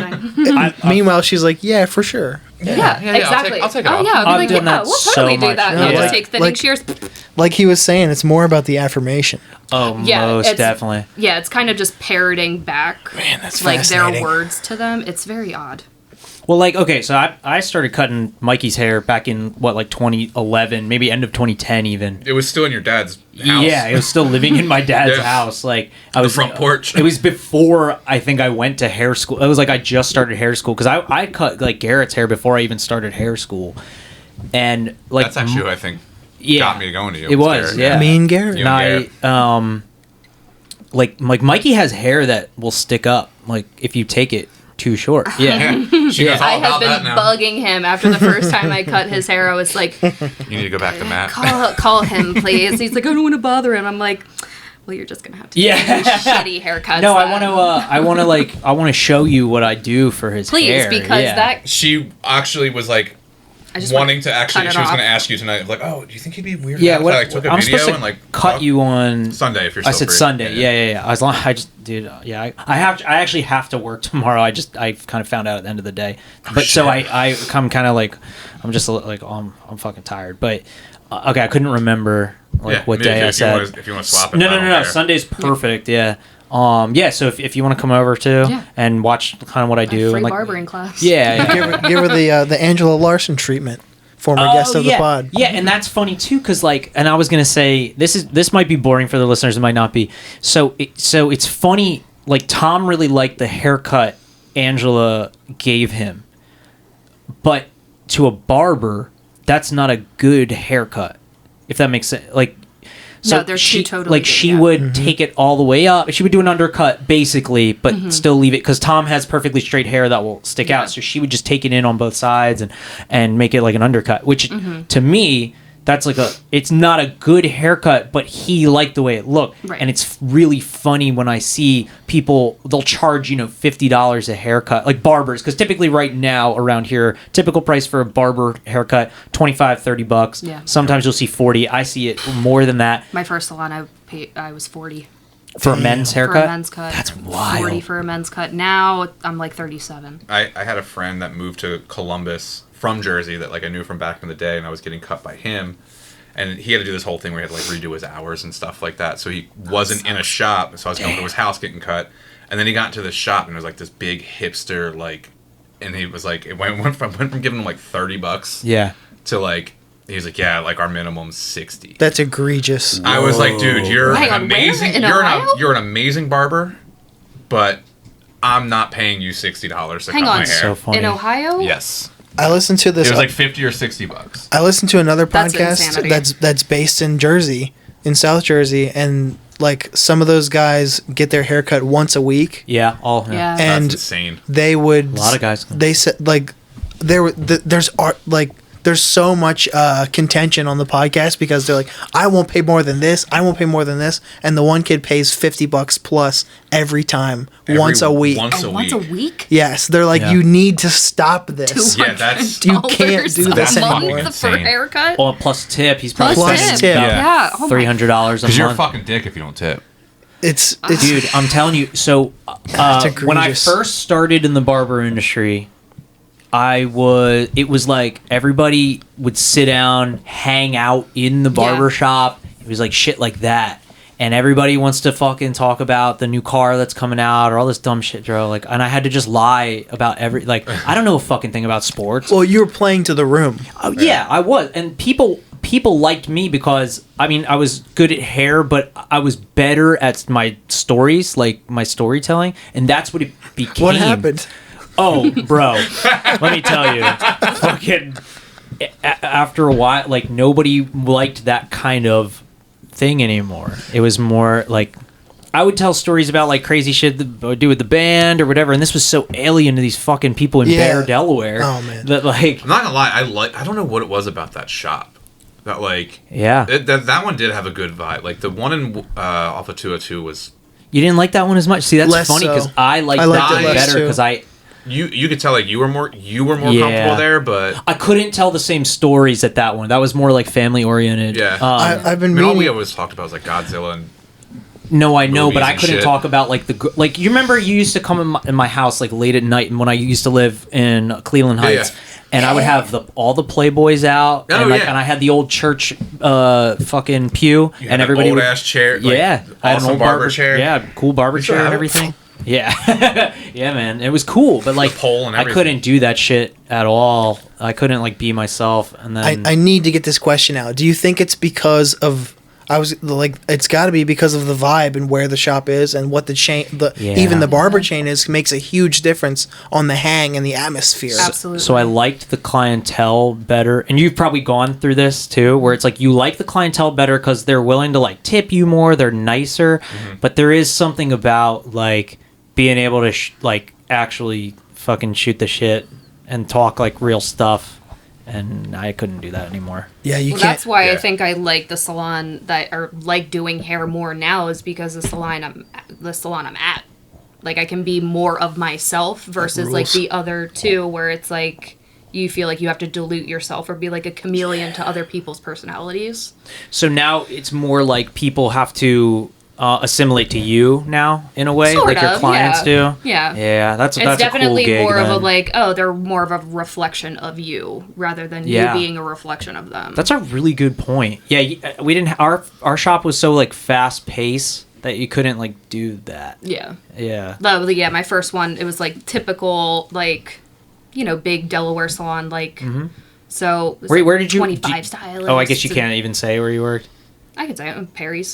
anything. Meanwhile, she's like, yeah, for sure. Yeah, yeah, exactly. I'll take it oh off. yeah, I'll I've be like, done yeah, that we'll so totally do much. that. Yeah. I'll Yeah. just take thinning Like- shears. like he was saying, it's more about the affirmation. Oh, Yeah, most it's- definitely. Yeah, it's kind of just parroting back Man, that's like their fascinating. words to them. It's very odd. Well, like, okay, so I started cutting Mikey's hair back in, like 2011, maybe end of 2010 even. It was still in your dad's house. Yeah, it was still living in my dad's Yeah. house. Like, I was front porch. It was before I think I went to hair school. It was like I just started hair school because I cut like Garrett's hair before I even started hair school. And like That's actually who I think yeah, got me going to you. It was, Garrett. yeah. Me and Garrett. You And and I, like Mikey has hair that will stick up, like if you take it too short. Yeah. Yeah. She knows all I about have that been now. bugging him after the first time I cut his hair. I was like, You need to go back to Matt. call him, please. He's like, I don't want to bother him. I'm like, well, you're just gonna have to Yeah. get shitty haircuts. No, then. I want to show you what I do for his Please, hair. because yeah. that She actually was like I just wanting wanna to actually. cut it She was off. going to ask you tonight, like, oh, do you think he'd be weird? Yeah, if what, I like, took a I'm video supposed to and like cut talk? you on Sunday if you're. I still said free. Sunday. Yeah. As long I just dude, yeah. I actually have to work tomorrow. I kind of found out at the end of the day. But so I'm kind of like I'm just like I'm fucking tired. But okay, I couldn't remember like Yeah, what maybe day I if said. if you want to swap it. No. I don't care. Sunday's perfect. Yeah. Yeah. So if you want to come over too Yeah. and watch kind of what I do, free and like, barbering class. yeah. Give her the Angela Larson treatment. Former guest of yeah. the pod. Yeah, and that's funny too, because like, and I was gonna say this might be boring for the listeners, it might not be. So it's funny. Like Tom really liked the haircut Angela gave him, but to a barber, that's not a good haircut. If that makes sense, like. So No, they're she, two totally like different, she yeah. would take it all the way up. She would do an undercut basically, but still leave it because Tom has perfectly straight hair that will stick Yeah. out. So she would just take it in on both sides and make it like an undercut, which to me that's like it's not a good haircut, but he liked the way it looked. Right. And it's really funny when I see people, they'll charge, $50 a haircut, like barbers, because typically right now around here, typical price for a barber haircut, $25-$30. Yeah. Sometimes you'll see 40. I see it more than that My first salon, I was 40 for a men's haircut. for a men's cut. That's wild. 40 for a men's cut. Now I'm like 37. I had a friend that moved to Columbus from Jersey that like I knew from back in the day, and I was getting cut by him, and he had to do this whole thing where he had to like redo his hours and stuff like that. So he wasn't in a shop, so I was going to his house getting cut, and then he got into the shop and it was like this big hipster like, and he was like it went from giving him like $30 Yeah. to like he was like yeah like our minimum's 60. That's egregious. I was like, dude, you're Hang an on, where? amazing In you're Ohio? you're an amazing barber, but I'm not paying you $60 to Hang cut on. my hair. So funny. In Ohio? Yes. I listened to this. It was like $50 or $60. I listened to another That's podcast insanity. that's based in Jersey, in South Jersey, and like some of those guys get their haircut once a week. Yeah. All. Yeah. And That's insane. they would A lot of guys. they said like there's art like there's so much contention on the podcast because they're like, I won't pay more than this, I won't pay more than this, and the one kid pays $50 plus every time, once a week. Once a Once week. a week? Yes, they're like, Yeah. you need to stop this. Yeah, that's- You can't do this a month anymore. for a haircut? Well, plus tip. He's probably Plus spending tip. about Yeah. Oh my- $300 a Because you're a month. fucking dick if you don't tip. It's Dude, I'm telling you. So It's when I egregious. first started in the barber industry, it was like everybody would sit down, hang out in the barber shop. It was like shit like that. And everybody wants to fucking talk about the new car that's coming out or all this dumb shit, bro. Like, and I had to just lie about I don't know a fucking thing about sports. well, you were playing to the room. Oh, yeah, I was. And people liked me because, I mean, I was good at hair, but I was better at my stories, like my storytelling. And that's what it became. What happened? Oh, bro, let me tell you, fucking after a while, like nobody liked that kind of thing anymore. It was more like I would tell stories about like crazy shit that I would do with the band or whatever, and this was so alien to these fucking people in Yeah. Bear, Delaware. Oh, man. That like I'm not gonna lie, I don't know what it was about that shop. That like yeah, that one did have a good vibe. Like the one in off of 202 was you didn't like that one as much. See, that's Less funny because so. I liked I liked that it one less, better too. because you could tell like you were more Yeah. comfortable there, but I couldn't tell the same stories at that one. That was more like family oriented. yeah. I've been I mean, all we meaning. always talked about was like Godzilla and No, I know, movies but I and couldn't shit. talk about like you remember you used to come in my house like late at night, and when I used to live in Cleveland Heights, yeah. and I would have all the Playboys out, Oh, and yeah. and I had the old church fucking pew, You had and an everybody old would, ass chair. Like, yeah, I had an awesome old barber chair. yeah, cool barber chair and everything. Yeah, yeah, man, it was cool, but like pole and I everything. couldn't do that shit at all. I couldn't like be myself, and then I need to get this question out. Do you think it's because of it's got to be because of the vibe and where the shop is and what the chain, even the barber chain is, makes a huge difference on the hang and the atmosphere. Absolutely. So I liked the clientele better, and you've probably gone through this too, where it's like you like the clientele better because they're willing to like tip you more, they're nicer, but there is something about like being able to like actually fucking shoot the shit and talk like real stuff, and I couldn't do that anymore. Yeah, you Well, can't. that's why I yeah. think I like the salon or like doing hair more now, is because the salon I'm at. Like I can be more of myself versus like rules. the other two where it's like you feel like you have to dilute yourself or be like a chameleon to other people's personalities. So now it's more like people have to assimilate to you now in a way, Sort like your of, clients yeah. do. Yeah. Yeah, that's It's a definitely cool gig, more of a then. like, they're more of a reflection of you rather than Yeah. you being a reflection of them. That's a really good point. Yeah, we didn't. Our shop was so like fast paced that you couldn't like do that. yeah. Yeah. Yeah, my first one, it was like typical, like, big Delaware salon, like, so. it was, Where like, did you? 25 stylists. Oh, I guess you and- can't even say where you worked. I could say it. Perry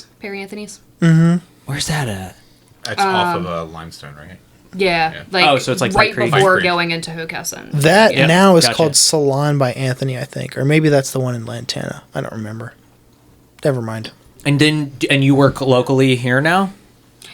Anthony's. Where's that at? That's off of Limestone, right? Yeah, like, Oh, so it's like right Pike Creek. before Pike Creek. going into Hookessin. That Yep, now is gotcha. called Salon by Anthony, I think, or maybe that's the one in Lantana. I don't remember. Never mind. And you work locally here now?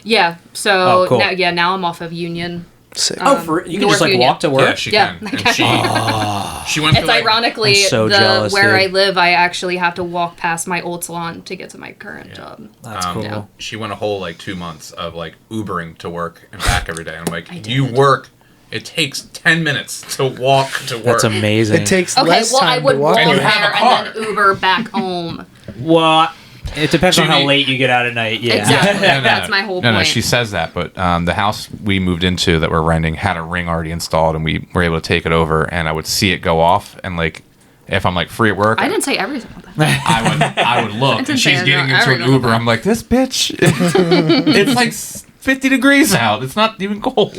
Yeah, so Oh, cool. now I'm off of Union. Sick. You can North just like Union. walk to work. Yeah, she Yeah. can. And she went It's to like, ironically I'm so jealous, where dude. I live. I actually have to walk past my old salon to get to my current job. That's cool. Yeah. she went a whole like 2 months of like Ubering to work and back every day. I'm like, I you did. work. It takes 10 minutes to walk to work. That's amazing. It takes Okay, less well, I time would to walk walk. And you there have a and then car. Uber back home. Well, it depends on how Jimmy- late you get out at night. Yeah. Exactly. That's my whole No, point. she says that, but the house we moved into that we're renting had a ring already installed, and we were able to take it over, and I would see it go off, and like, if I'm like free at work, I didn't say everything about that. I would look, didn't and say she's getting into everything an Uber. about I'm like, this bitch, it's like 50 degrees out. It's not even cold.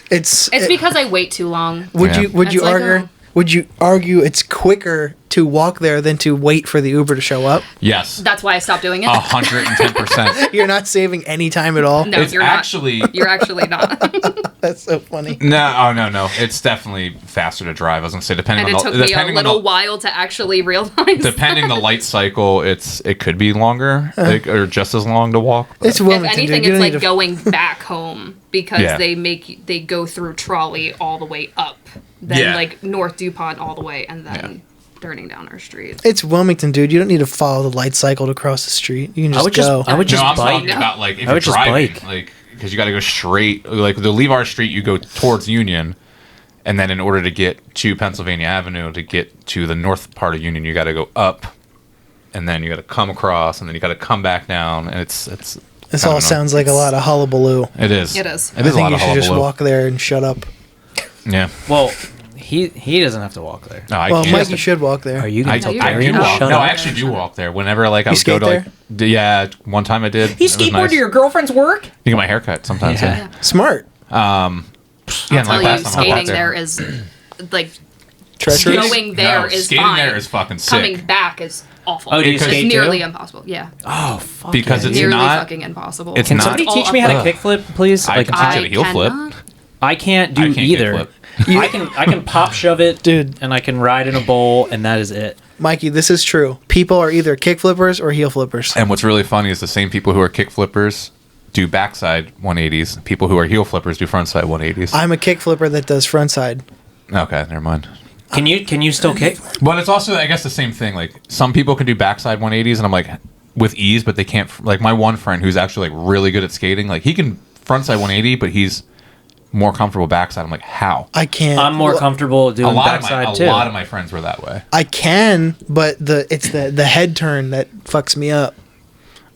It's Because I wait too long. would Yeah. you would you It's like, argue oh. would you argue it's quicker to walk there than to wait for the Uber to show up? Yes, That's why I stopped doing it. 110%. You're not saving any time at all. No, It's you're actually not. You're actually not. That's so funny. no. It's definitely faster to drive. I was gonna say depending And on it the took me a depending on little the, while to actually realize. depending the light cycle, it could be longer, like, or just as long to walk. but- It's If Wilmington, anything, dude. You it's don't like need to- going back home because Yeah. they go through Trolley all the way up, then Yeah. like North DuPont all the way, and then turning down our street. It's Wilmington, dude. You don't need to follow the light cycle to cross the street. You can just I would go. just I'm bike. talking about like if I you're would just driving, bike. like because you got to go straight. Like to leave our street, you go towards Union, and then in order to get to Pennsylvania Avenue to get to the north part of Union, you got to go up, and then you got to come across, and then you got to come back down, and it's. This I don't all know. sounds like a lot of hullabaloo. It is. It is. It I is a think lot you of should just hullabaloo. walk there and shut up. Yeah. Well, he doesn't have to walk there. No, I Well, can't. Mikey should walk there. Are you I, gonna tell you I Darian do to walk. shut No, up? I actually do walk there. Whenever like I You would go skate to like yeah, one time I did. You It was skateboard nice. to your girlfriend's work? You get my haircut sometimes. Yeah. Smart. Yeah. I'll and tell like you, last time I walked skating there is like Treacherous. going there No, is skating fine. there is fucking sick. Coming back is awful. Oh, do you it's skate nearly too? impossible. Yeah, Oh, fuck. Because yeah. it's nearly not- fucking impossible. it's Can not- somebody all teach me how to up. kickflip, please? I Like, can teach you I to heel flip. cannot. I can't do I can't either. kickflip. I can pop shove it, Dude. and I can ride in a bowl, and that is it. Mikey, this is true. People are either kick flippers or heel flippers. And what's really funny is the same people who are kick flippers do backside 180s. People who are heel flippers do frontside 180s. I'm a kick flipper that does front side. Okay, never mind. Can you still kick? But it's also, I guess, the same thing. Like some people can do backside 180s, and I'm like with ease, but they can't. Like my one friend who's actually like really good at skating, like he can frontside 180, but he's more comfortable backside. I'm like, how? I can't. I'm more comfortable doing backside too. A lot of my friends were that way. I can, but it's the head turn that fucks me up.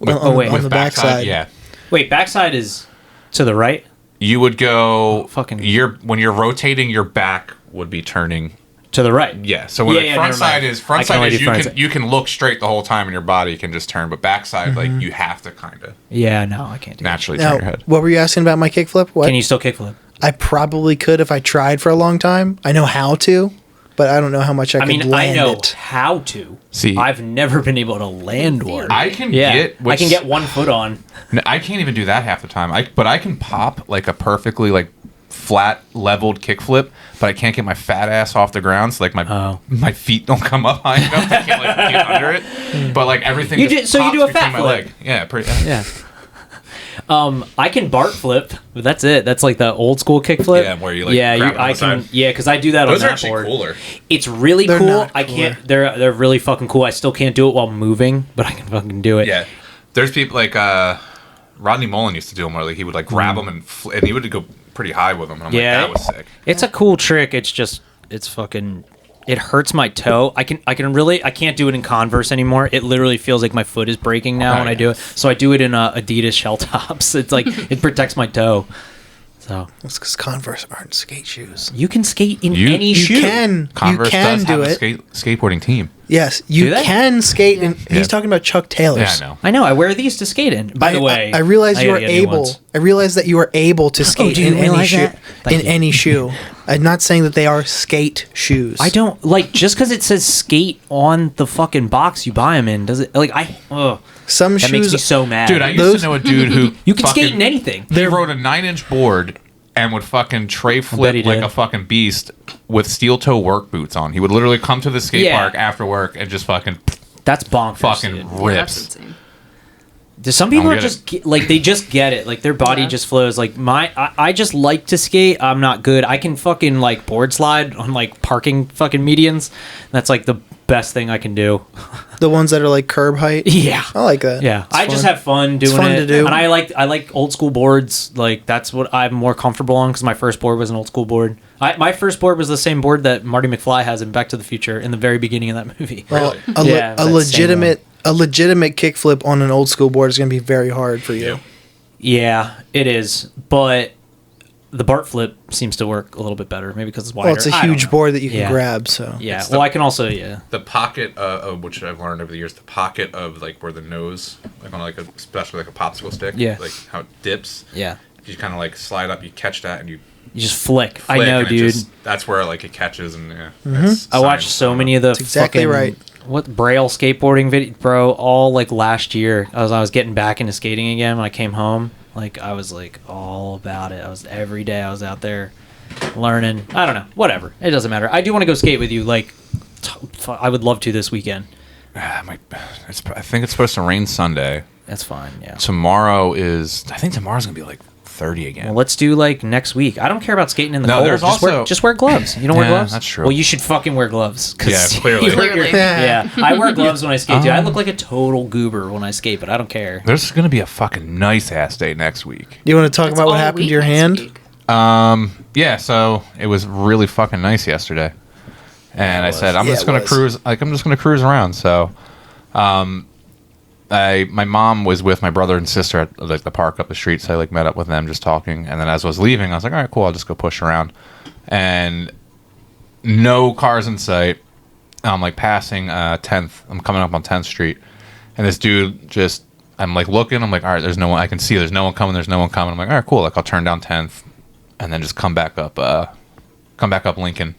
Oh, wait. on With the backside, backside. yeah. Wait, backside is to the right? You would go fucking- when you're rotating, your back would be turning. To the right. Yeah. So when Yeah, front side never is mind. I can only do front side. you can look straight the whole time and your body can just turn, but backside like you have to kind of Yeah, no, I can't do naturally Now, turn your head. what were you asking about my kickflip? that. What? Can you still kickflip? I probably could if I tried for a long time. I know how to, but I don't know how much I could land I know it. how to. See- I've never been able to land one. I can yeah, get. I can get 1 foot on. I can't even do that half the time. But I can pop like a perfectly like flat leveled kickflip, but I can't get my fat ass off the ground. So like my feet don't come up high enough. I can't like get under it. But like everything. You just do- so you pops do a between fat my flip. leg. Yeah. Pretty. Yeah. I can Bart flip, but that's it. That's like the old school kick flip. Yeah, where you, like, grab it on I the can. side. Yeah, because I do that Those on are that actually board. cooler. It's really They're cool. not I cooler. can't. They're really fucking cool. I still can't do it while moving, but I can fucking do it. Yeah. There's people like Rodney Mullen used to do them where like he would like grab them and he would go pretty high with them. And I'm Yeah. like, that was sick. It's a cool trick. It's just it's fucking. It hurts my toe. I can't do it in Converse anymore. It literally feels like my foot is breaking now when I do it. So I do it in Adidas shell tops. It's like it protects my toe. So That's because Converse aren't skate shoes. you can skate in You- any You shoe. can. Converse you can does do have it. a skateboarding team. Yes, Do you they? can skate. In, Yeah. He's talking about Chuck Taylor's. Yeah, I know. I know. I wear these to skate in. By the way, I realize you gotta are get new able. ones. I realize that you are able to skate do you in any realize shoe. that? Thank In you. any shoe. I'm not saying that they are skate shoes. I don't like just because it says skate on the fucking box you buy them in. Does it like I? Ugh, Some that shoes. makes me so mad. Dude, I used Those- to know a dude who you can skate fucking- in anything. He rode a 9-inch board and would fucking tray he flip like did. a fucking beast with steel toe work boots on. He would literally come to the skate Yeah. park after work and just fucking That's bonkers. fucking dude. Yeah, that's rips. insane. Some people I'm are gonna- just like they just get it. Like their body Yeah. just flows. Like I just like to skate. I'm not good. I can fucking like board slide on like parking fucking medians. That's like the best thing I can do. The ones that are like curb height. Yeah. I like that. Yeah, It's I just fun. have fun doing fun it, to do. and I like old school boards. Like that's what I'm more comfortable on because my first board was an old school board. My first board was the same board that Marty McFly has in Back to the Future in the very beginning of that movie. Well, Really? Yeah, a legitimate kickflip on an old school board is going to be very hard for you. Yeah, it is, but the Bart flip seems to work a little bit better. Maybe because it's wider. Well, it's a I don't huge know. board that you can Yeah. grab. So Yeah, It's well, the- I can also the pocket of which I've learned over the years, the pocket of like where the nose, like on like a, especially like a popsicle stick, Yeah. like how it dips. yeah. If you kind of like slide up, you catch that and you You just flick. flick. I know, and it dude. just- that's where like it catches and yeah. I watched so many of the exactly fucking, right. What Braille skateboarding video, bro? All like last year, I was getting back into skating again when I came home. Like I was like all about it. Every day I was out there learning. I don't know, whatever. It doesn't matter. I do want to go skate with you. Like I would love to this weekend. I think it's supposed to rain Sunday. That's fine. Yeah. I think tomorrow's gonna be like 30 again. Well, let's do like next week. I don't care about skating in the No, cold. there's Just also- just wear gloves. You don't wear Yeah, gloves? that's true. Well, you should fucking wear gloves. 'Cause Yeah, clearly. Clearly. yeah, I wear gloves when I skate. Dude. I look like a total goober when I skate, but I don't care. There's gonna be a fucking nice ass day next week. you want to talk It's about what all happened to week your next hand? week. Yeah, so it was really fucking nice yesterday, and I said I'm Yeah, just it gonna was. cruise. Like I'm just gonna cruise around. So, my mom was with my brother and sister at like the park up the street, so I like met up with them just talking. And then as I was leaving, I was like, all right, cool, I'll just go push around, and no cars in sight. I'm like passing 10th. I'm coming up on 10th Street, and this dude just. I'm like looking. I'm like, all right, there's no one. I can see there's no one coming. There's no one coming. I'm like, all right, cool. Like I'll turn down 10th, and then just come back up Lincoln.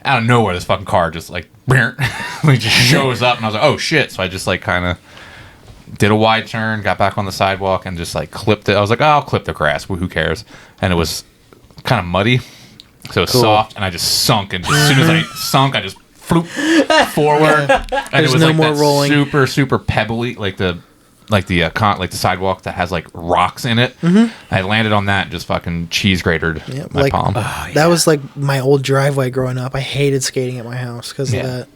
Out of nowhere, this fucking car just like, like just shows up, and I was like, oh shit. So I just like kind of did a wide turn, got back on the sidewalk, and just like clipped it. I was like, oh, I'll clip the grass. Who cares? And it was kind of muddy, so it was soft, and I just sunk. And as soon as I sunk, I just floop forward. And There's it was no like more that rolling. super pebbly, like the sidewalk that has like rocks in it. I landed on that and just fucking cheese grated Yeah, my palm. That was like my old driveway growing up. I hated skating at my house because Yeah. of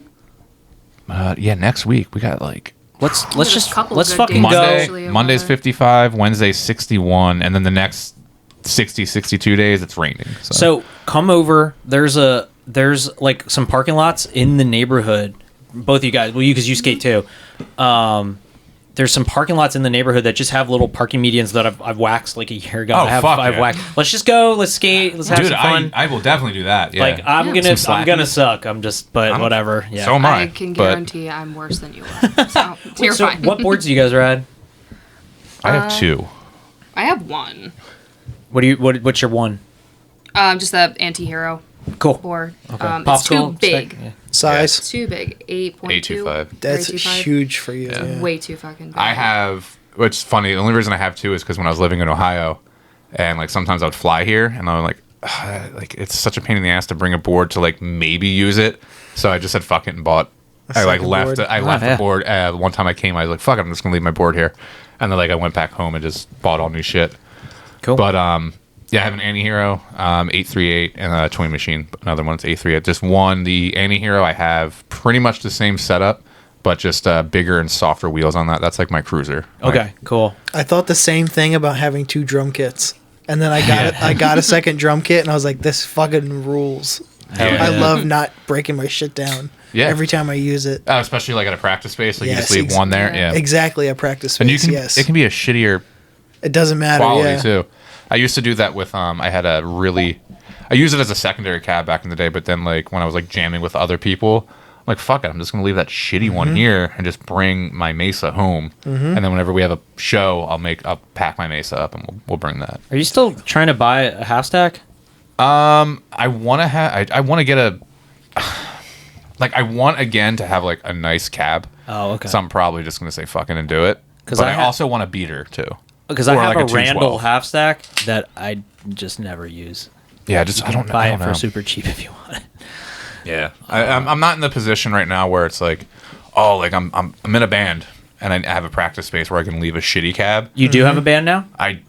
that. Yeah, next week we got like Let's There's a just couple let's good fucking days, go. actually, over Monday's there. 55, Wednesday's 61, and then the next 60, 62 days it's raining. So come over. There's like some parking lots in the neighborhood. Both of you guys, well, you because you skate too. there's some parking lots in the neighborhood that just have little parking medians that I've waxed like a year ago. Oh, I've yeah. waxed. Let's just go. Let's skate. Let's have Dude, some fun. I will definitely do that. Yeah. Like I'm gonna suck. But whatever. Yeah. So am I. I can guarantee I'm worse than you are. So you're So fine. what boards do you guys ride? I have two. I have one. What's your one? Just the anti-hero Cool. board. Okay. It's too big. Yeah. Size. It's too big. 8.2. 825. That's 825. huge for you. Yeah. Way too fucking big. I have, which is funny, the only reason I have two is because when I was living in Ohio, and like sometimes I would fly here, and I'm like it's such a pain in the ass to bring a board to like maybe use it. So I just said fuck it and bought. I like second left. board. I left the board. One time I came, I was like, fuck it, I'm just gonna leave my board here, and then like I went back home and just bought all new shit. Cool. But yeah, I have an Anti-Hero 838 and a Toy Machine. Another one's 838. Just one. The Anti-Hero, I have pretty much the same setup, but just bigger and softer wheels on that. That's like my cruiser. Okay. Cool. I thought the same thing about having two drum kits, and then I got a second drum kit, and I was like, this fucking rules. Yeah. I love not breaking my shit down. Yeah. Every time I use it. Especially like at a practice space, like you Yes, just leave one there. Yeah. Exactly, a practice space. And you can. Yes. It can be a shittier It doesn't matter. quality Yeah. too. I used to do that with I had a really I used it as a secondary cab back in the day, but then like when I was like jamming with other people, I'm like fuck it, I'm just gonna leave that shitty one here and just bring my Mesa home. And then whenever we have a show, I'll pack my Mesa up and we'll bring that. Are you still trying to buy a half stack? I want to get a like I want again to have like a nice cab. Oh, okay. So I'm probably just gonna say fucking and do it. 'Cause But I I ha- also want a beater too. Because I Or have like a a Randall 212. half stack that I just never use. Yeah, just I don't Buy I it don't for know. super cheap if you want it. Yeah, I'm not in the position right now where it's like, oh, like I'm in a band and I have a practice space where I can leave a shitty cab. You do have a band now?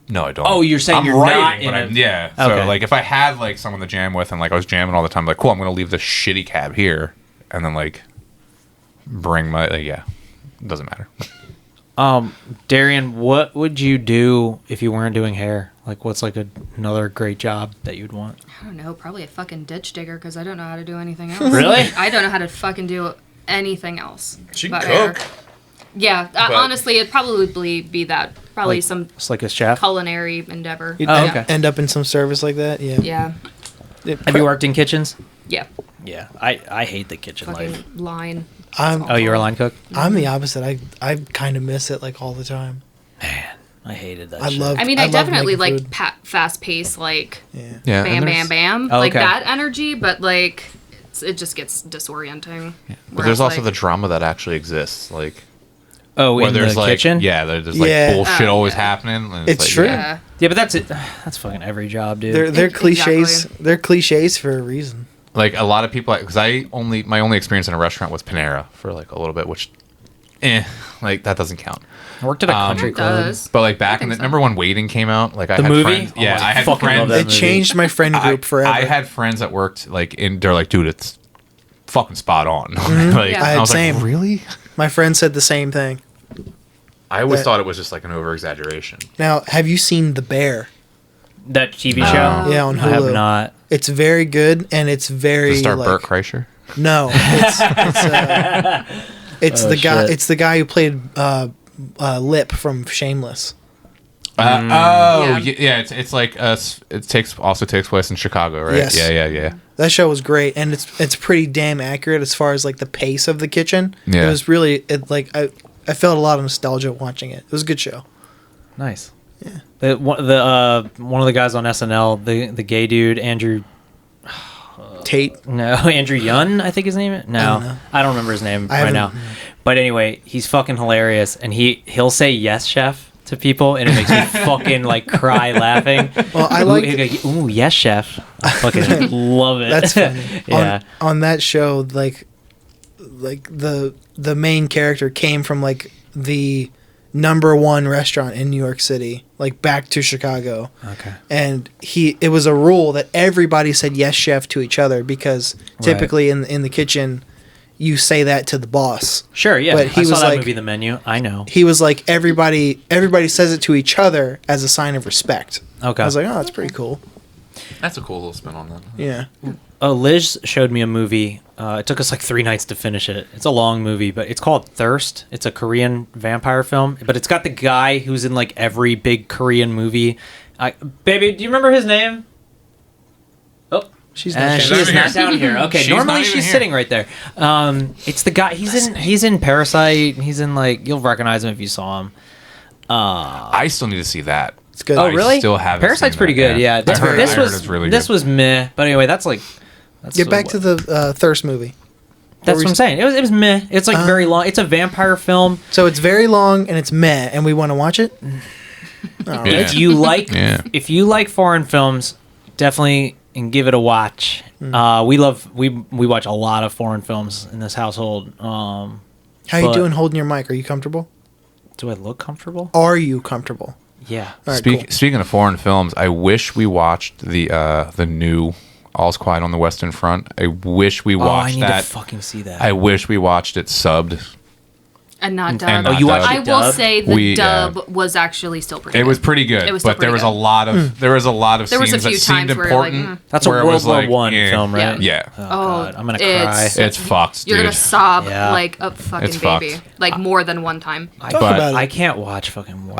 No, I don't. Oh, you're saying I'm you're not writing, in but a- I'm, yeah. Okay. So like if I had like someone to jam with and like I was jamming all the time, like cool, I'm gonna leave the shitty cab here and then like bring my yeah, it doesn't matter. Darian, what would you do if you weren't doing hair? Like, what's like another great job that you'd want? I don't know. Probably a fucking ditch digger because I don't know how to do anything else. Really? I don't know how to fucking do anything else. She but cook. hair. Yeah, honestly, it'd probably be that. Probably Like, some it's like a chef. culinary endeavor. You'd Oh, en- okay. end up in some service like that. Yeah. Yeah, Have you worked in kitchens? yeah. Yeah, I hate the kitchen Fucking life. line. Oh, you're a line cook? I'm the opposite. I kind of miss it like all the time. Man, I hated that. I shit. love. I mean, I love definitely making like food. fast paced, like Yeah. Yeah, bam, and bam, there's- bam, Oh, like okay. that energy. But like, it just gets disorienting. But there's also the drama that actually exists, like Oh, where in there's the like kitchen? yeah, there's like Yeah. bullshit Oh, always yeah. happening. And It's like, true. Yeah. Yeah, but that's it. That's fucking every job, dude. They're Exactly. cliches. They're cliches for a reason. Like a lot of people, because my only experience in a restaurant was Panera for like a little bit, which, like that doesn't count. I worked at a country It club. does. But like back I in the think so. remember when Waiting came out? Like I The had movie? friends. Oh, Yeah, I I had fucking love friends. that It movie. changed my friend group forever. I had friends that worked like they're like, dude, it's fucking spot on. like, Yeah. I had was same. like, really? My friend said the same thing. I always That- thought it was just like an over exaggeration. Now, have you seen The Bear? That TV No. show? Yeah, on I have Hulu. not. It's very good, and it's very Does it star like, Burt Kreischer? No, it's Oh, the guy. shit. It's the guy who played Lip from Shameless. Oh, Yeah. yeah. It's like it also takes place in Chicago, right? Yes. Yeah. That show was great, and it's pretty damn accurate as far as like the pace of the kitchen. Yeah. It was really I felt a lot of nostalgia watching it. It was a good show. Nice. Yeah. One of the guys on SNL, the gay dude, Andrew. Tate. No, Andrew Yun, I think his name is. I No, don't know. I don't remember his name I right now. haven't- But anyway, he's fucking hilarious, and he'll say yes, chef to people, and it makes me fucking like cry laughing. Well, I Ooh, like he'll go, ooh, yes, chef. I fucking love it. That's funny. Yeah. On that show, like the main character came from like the #1 restaurant in New York City, like back to Chicago. Okay. And it was a rule that everybody said yes chef to each other because typically in the kitchen you say that to the boss. Sure. Yeah. But he I saw was that like- movie, The Menu. I know. He was like everybody says it to each other as a sign of respect. Okay. I was like, oh, that's pretty cool. That's a cool little spin on that. Yeah. Liz showed me a movie It took us like 3 nights to finish it. It's a long movie, but it's called Thirst. It's a Korean vampire film, but it's got the guy who's in like every big Korean movie. Baby, do you remember his name? Oh, She's not she is not down here. Okay, She's normally not even she's here. sitting right there. It's the guy. He's in Parasite. He's in like you'll recognize him if you saw him. I still need to see that. It's good. Oh, I really? still haven't Parasite's seen pretty that, good. Yeah, I heard this it's really this good. was meh. But anyway, that's Get back to the Thirst movie. That's what I'm saying. It was meh. It's like very long. It's a vampire film. So it's very long and it's meh, and we want to watch it. Yeah. If you like, Yeah. if you like foreign films, definitely and give it a watch. We watch a lot of foreign films in this household. How you But- doing holding your mic? Are you comfortable? Do I look comfortable? Are you comfortable? Yeah. All right, cool. Speaking of foreign films, I wish we watched the new All's Quiet on the Western Front. I wish we I watched need that. to fucking see that. I wish we watched it subbed. And not And dubbed. not you watched dubbed. it I will dubbed? say the We, dub was actually still pretty It good. was pretty good, It was still but there pretty was good. a lot of there was a lot of There was a scenes that few seemed times where you're like, important. That's a where it World was War like, One eh. film, right? Yeah, Oh, God, I'm gonna it's- cry. it's fucked, You're dude. gonna sob Yeah. like a fucking It's baby, fucked. like more than one time. I, Talk But- about it. I can't watch fucking war.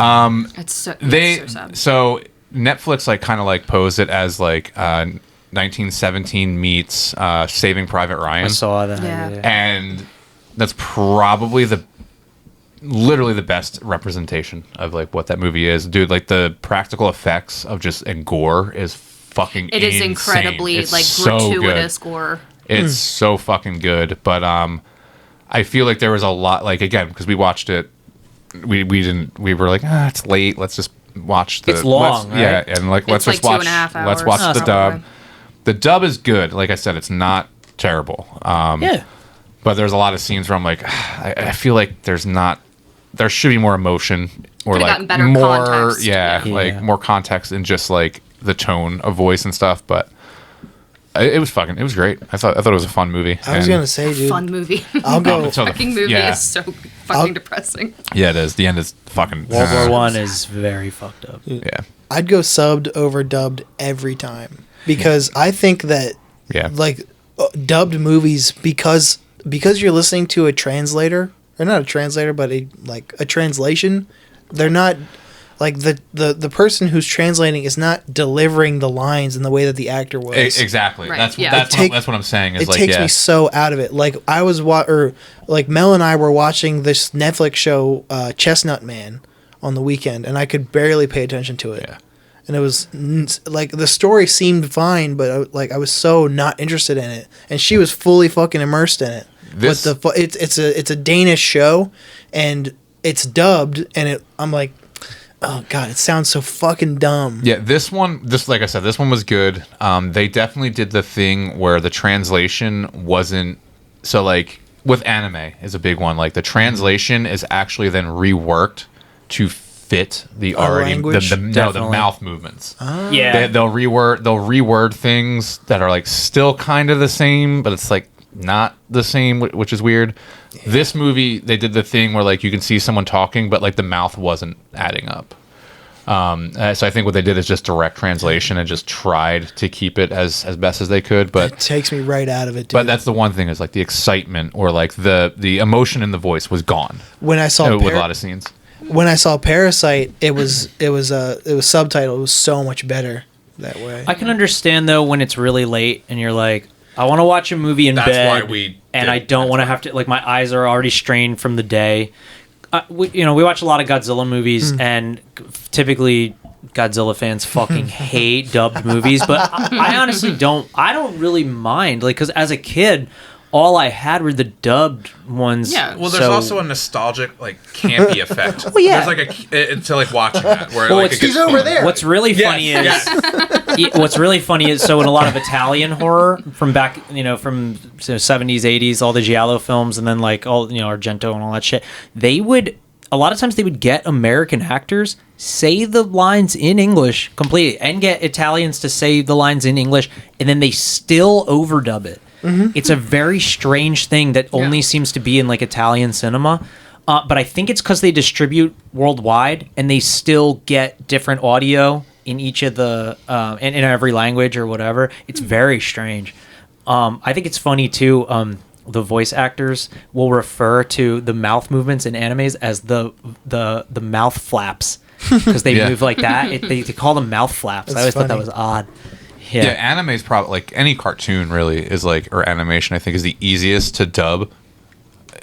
It's so, They it's so sad. so Netflix like kind of like posed it as like 1917 meets Saving Private Ryan. I saw that. Yeah. And that's probably literally the best representation of like what that movie is, dude. Like the practical effects of just and gore is fucking It is insane. incredibly It's like so gratuitous good. gore. It's so fucking good. But I feel like there was a lot, like, again, because we watched it, we were like, it's late, let's just watch the It's long, right? yeah, and like let's It's just like watch 2.5 let's hours. watch Oh, the probably. dub. The dub is good. Like I said, it's not terrible. Yeah. But there's a lot of scenes where I'm like, I feel like there should be more emotion or Could've like gotten better more, context. yeah, Yeah. like more context in just like the tone of voice and stuff. But it was great. I thought it was a fun movie. I was And- gonna say, dude. Fun movie. I'll go. So the- Fucking movie yeah. is so fucking depressing. Yeah, it is. The end is fucking World War One is very fucked up. Yeah, I'd go subbed over dubbed every time because I think that yeah. like dubbed movies because you're listening to a translator or not a translator but a translation, they're not like the person who's translating is not delivering the lines in the way that the actor was. Exactly. Right, That's yeah. that's what I'm saying. Is It like takes yeah. me so out of it. Like I was like Mel and I were watching this Netflix show Chestnut Man on the weekend, and I could barely pay attention to it. Yeah. And it was like the story seemed fine, but I was so not interested in it, and she was fully fucking immersed in it. This- But it's a Danish show, and it's dubbed, and I'm like, oh god, it sounds so fucking dumb. Yeah, like I said, this one was good. They definitely did the thing where the translation wasn't so like with anime is a big one. Like the translation is actually then reworked to fit the already language? the Definitely. mouth movements. Yeah. They'll reword things that are like still kind of the same, but it's like not the same, which is weird. This movie, they did the thing where like you can see someone talking, but like the mouth wasn't adding up. So I think what they did is just direct translation and just tried to keep it as best as they could. But It takes me right out of it, dude. but that's the one thing is like the excitement or like the emotion in the voice was gone when I saw with a lot of scenes. when I saw Parasite, it was subtitled. It was so much better that way. I can understand though when it's really late and you're like, I want to watch a movie in That's bed, why we and did- I don't want to have to like my eyes are already strained from the day. We watch a lot of Godzilla movies, and typically Godzilla fans fucking hate dubbed movies. But I honestly don't. I don't really mind, like, because as a kid, all I had were the dubbed ones. Yeah. Well, there's so- also a nostalgic, like, campy effect. Well, yeah. There's like to like watching that. Where, Well, like, it's- it gets He's over fun. there. What's really funny is what's really funny is so in a lot of Italian horror from back from 70s 80s, all the giallo films, and then like all Argento and all that shit, they would a lot of times they would get American actors say the lines in English completely and get Italians to say the lines in English, and then they still overdub it. It's a very strange thing that only seems to be in like Italian cinema. But I think it's because they distribute worldwide and they still get different audio in each of the in every language or whatever. It's very strange. I think it's funny too. The voice actors will refer to the mouth movements in animes as the mouth flaps because they move like that. They call them mouth flaps. I always thought that was odd. Yeah, anime is probably like any cartoon really is like, or animation. I think is the easiest to dub,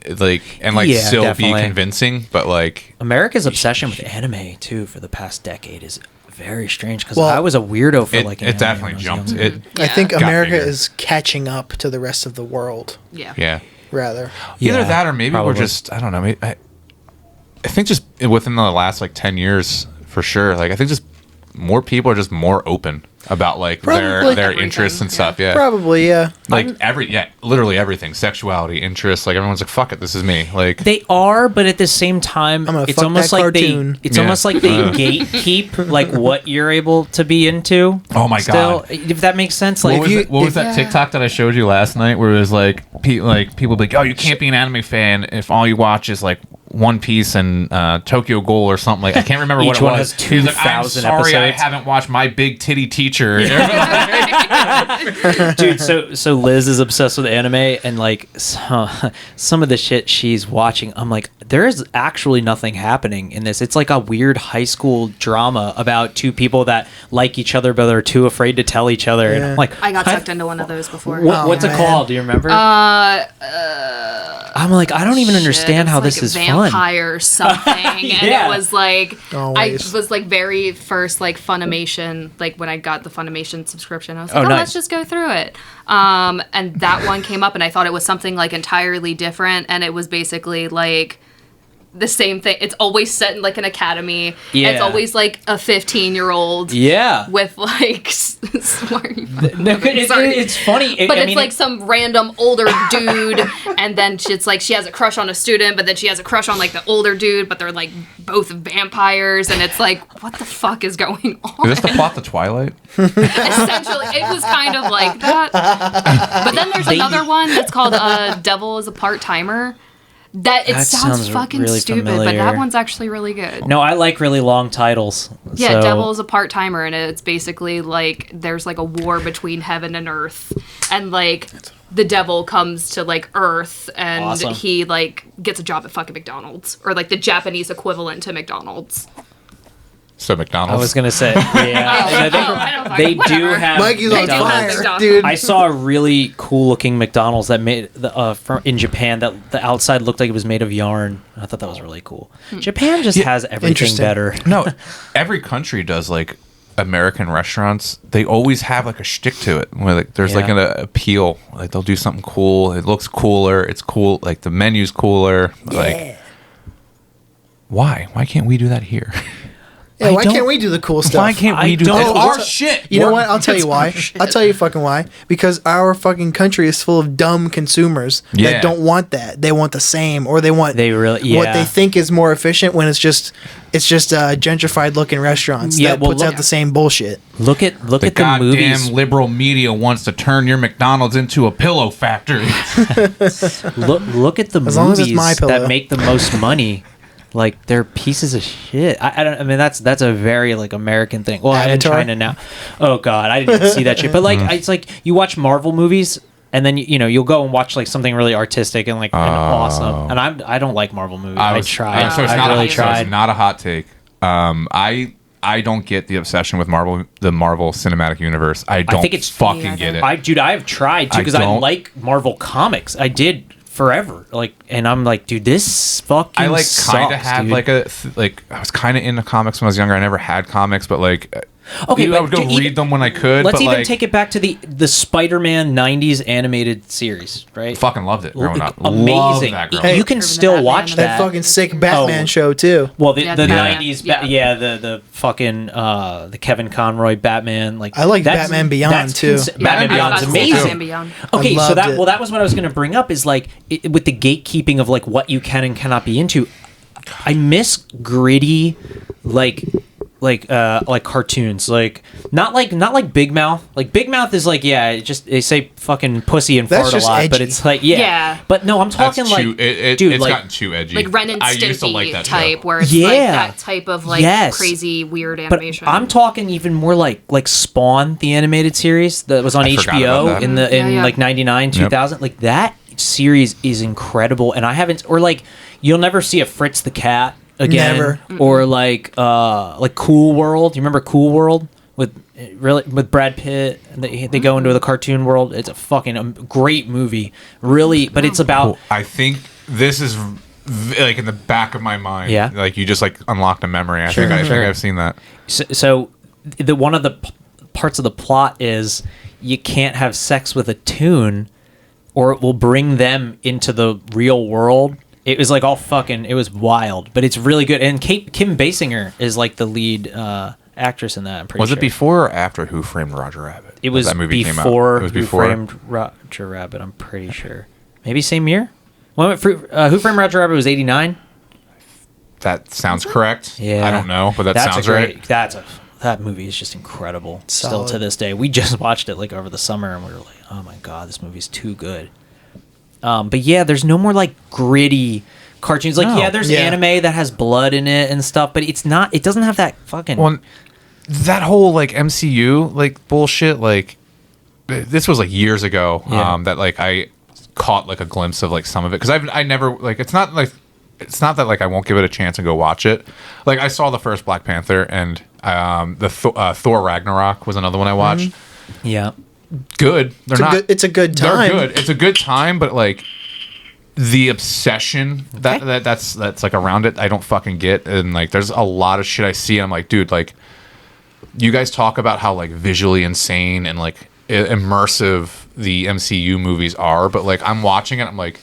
like still definitely be convincing. But like America's obsession with anime too for the past decade is very strange because I was a weirdo for like it definitely jumped. I think America is catching up to the rest of the world. Yeah. Rather. Either that or maybe we're just I don't know. Maybe, I think just within the last like 10 years for sure. Like I think just more people are just more open about like their interests and stuff. Yeah. Probably, yeah. Like literally everything, sexuality, interests. Like everyone's like, "Fuck it, this is me." Like they are, but at the same time, it's almost like almost like they gatekeep like what you're able to be into. Oh my god! If that makes sense. Like, what was that TikTok that I showed you last night, where it was like people be like, "Oh, you can't be an anime fan if all you watch is like One Piece and Tokyo Ghoul or something." Like I can't remember what it was. Each one has 2,000 episodes. I haven't watched My Big Titty Teacher. Dude, so Liz is obsessed with anime, and like some of the shit she's watching, I'm like, there is actually nothing happening in this. It's like a weird high school drama about two people that like each other but are too afraid to tell each other. And I'm like, I got sucked into one of those before. What's it called? Do you remember? I'm like, I don't even understand how this is vampire something. And it was like Always. I was like very first like Funimation, like when I got the Funimation subscription, I was like, nice. Let's just go through it. And that one came up and I thought it was something like entirely different, and it was basically like the same thing. It's always set in like an academy. Yeah. It's always like a 15-year-old. Yeah. With like it's funny. But it's like some random older dude, and then it's like she has a crush on a student, but then she has a crush on like the older dude, but they're like both vampires, and it's like, what the fuck is going on? Is this the plot to Twilight? Essentially, it was kind of like that. But then there's another one that's called Devil is a Part-Timer. That sounds fucking really stupid, familiar. but that one's actually really good. No, I like really long titles. Yeah, Devil is a Part-Timer, and it's basically like there's like a war between heaven and earth, and like the devil comes to like Earth, and he like gets a job at fucking McDonald's, or like the Japanese equivalent to McDonald's. So McDonald's. I was gonna say, they do have. Mikey's on fire, dude. I saw a really cool looking McDonald's that made in Japan that the outside looked like it was made of yarn. I thought that was really cool. Japan just has everything better. No, every country does like American restaurants. They always have like a shtick to it where like there's like an appeal. Like they'll do something cool. It looks cooler. It's cool. Like the menu's cooler. Yeah. Like why? Why can't we do that here? Yeah, why can't we do the cool stuff? Why can't we do our shit? You know what? I'll tell you why. I'll tell you fucking why. Because our fucking country is full of dumb consumers that don't want that. They want the same, or they want what they think is more efficient when it's just gentrified looking restaurants that puts out the same bullshit. Look at the movies. Goddamn liberal media wants to turn your McDonald's into a pillow factory. look at the movies that make the most money. Like they're pieces of shit. I mean that's a very like American thing. Well, I'm in China now. Oh god, I didn't even see that shit. But like it's like you watch Marvel movies and then you'll go and watch like something really artistic and like and awesome. And I don't like Marvel movies. I tried. So I really tried. It's not a hot take. I don't get the obsession with the Marvel Cinematic Universe. I think it's fucking get it. I have tried to because I like Marvel comics. I did forever, like, and I'm like, dude, this fucking I like kind of had like I was kind of into comics when I was younger. I never had comics, but like okay, I would go read them when I could. Let's but even like, take it back to the Spider-Man 90s animated series, right? Fucking loved it growing up. Amazing. Hey, you can still watch that fucking sick Batman show too. Well, the 90s, the fucking the Kevin Conroy Batman, like I like Batman Beyond too. Batman Beyond's amazing. Beyond. Okay, so that was what I was going to bring up is like with the gatekeeping of like what you can and cannot be into. I miss gritty, like cartoons, like not like Big Mouth. Like Big Mouth is like, yeah, it just they say fucking pussy and That's fart a just lot, but edgy. it's like Yeah. But no, I'm talking That's like too, dude, it's like gotten too edgy. Like Ren and I used to Stimpy like that type, show. where it's like that type of like Yes. crazy weird but animation. I'm talking even more like Spawn, the animated series that was on I forgot HBO about that. in like 99, 2000. Like that series is incredible, and I haven't, or like you'll never see a Fritz the Cat again. Never. Or like Cool World. You remember Cool World with Brad Pitt? And they go into the cartoon world. It's a fucking great movie, really. But it's about Well, I think this is like in the back of my mind. Yeah. Like you just like unlocked a memory. I Sure, think sure. I've seen that. so the one of the parts of the plot is you can't have sex with a toon, or it will bring them into the real world. It was like all fucking. It was wild, but it's really good. And Kim Basinger is like the lead actress in that. I'm pretty Was sure. it before or after Who Framed Roger Rabbit? It was that movie came out. before It was Who before. Framed Roger Rabbit. I'm pretty sure. Maybe same year. Who Framed Roger Rabbit was 89. That sounds correct. Yeah, I don't know, but that That's sounds a great, right. That movie is just incredible. Still Solid. to this day, we just watched it like over the summer, and we were like, "Oh my god, this movie's too good." But yeah, there's no more like gritty cartoons. Like, No. yeah, there's Yeah. anime that has blood in it and stuff, but it's not. It doesn't have that fucking. Well, that whole like MCU like bullshit. Like this was like years ago. Yeah. That like I caught like a glimpse of like some of it because I never like it's not that like I won't give it a chance and go watch it. Like I saw the first Black Panther and the Thor Ragnarok was another one I watched. yeah. Good. They're It's a good time. They're good. It's a good time, but like the obsession that's like around it, I don't fucking get. And like, there's a lot of shit I see. And I'm like, dude, like, you guys talk about how like visually insane and like immersive the MCU movies are, but like I'm watching it, I'm like,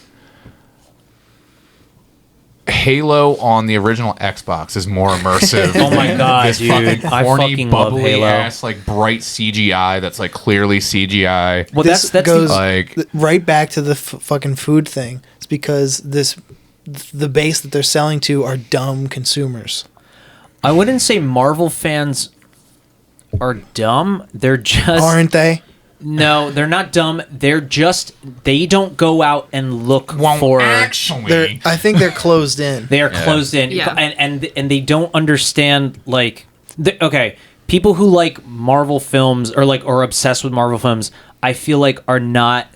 Halo on the original Xbox is more immersive. Oh my god, this dude! fucking I corny, fucking love bubbly Halo. ass, like bright CGI that's like clearly CGI. Well, This that's goes like- right back to the fucking food thing. It's because the base that they're selling to are dumb consumers. I wouldn't say Marvel fans are dumb. They're just Aren't they? No, they're not dumb. They're just they don't go out and look Well, for. actually, I think they're closed in. They are Yeah. closed in, Yeah. and they don't understand like. Okay, people who like Marvel films or are obsessed with Marvel films, I feel like are not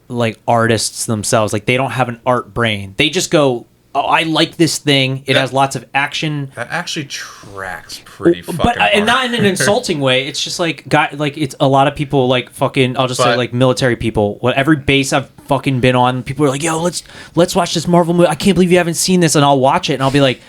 like artists themselves. Like they don't have an art brain. They just go, "Oh, I like this thing. It has lots of action." that actually tracks pretty fucking But and hard. not in an insulting way. It's just like it's a lot of people like fucking. I'll just say But- like military people. Every base I've fucking been on, people are like, "Yo, let's watch this Marvel movie. I can't believe you haven't seen this." And I'll watch it and I'll be like,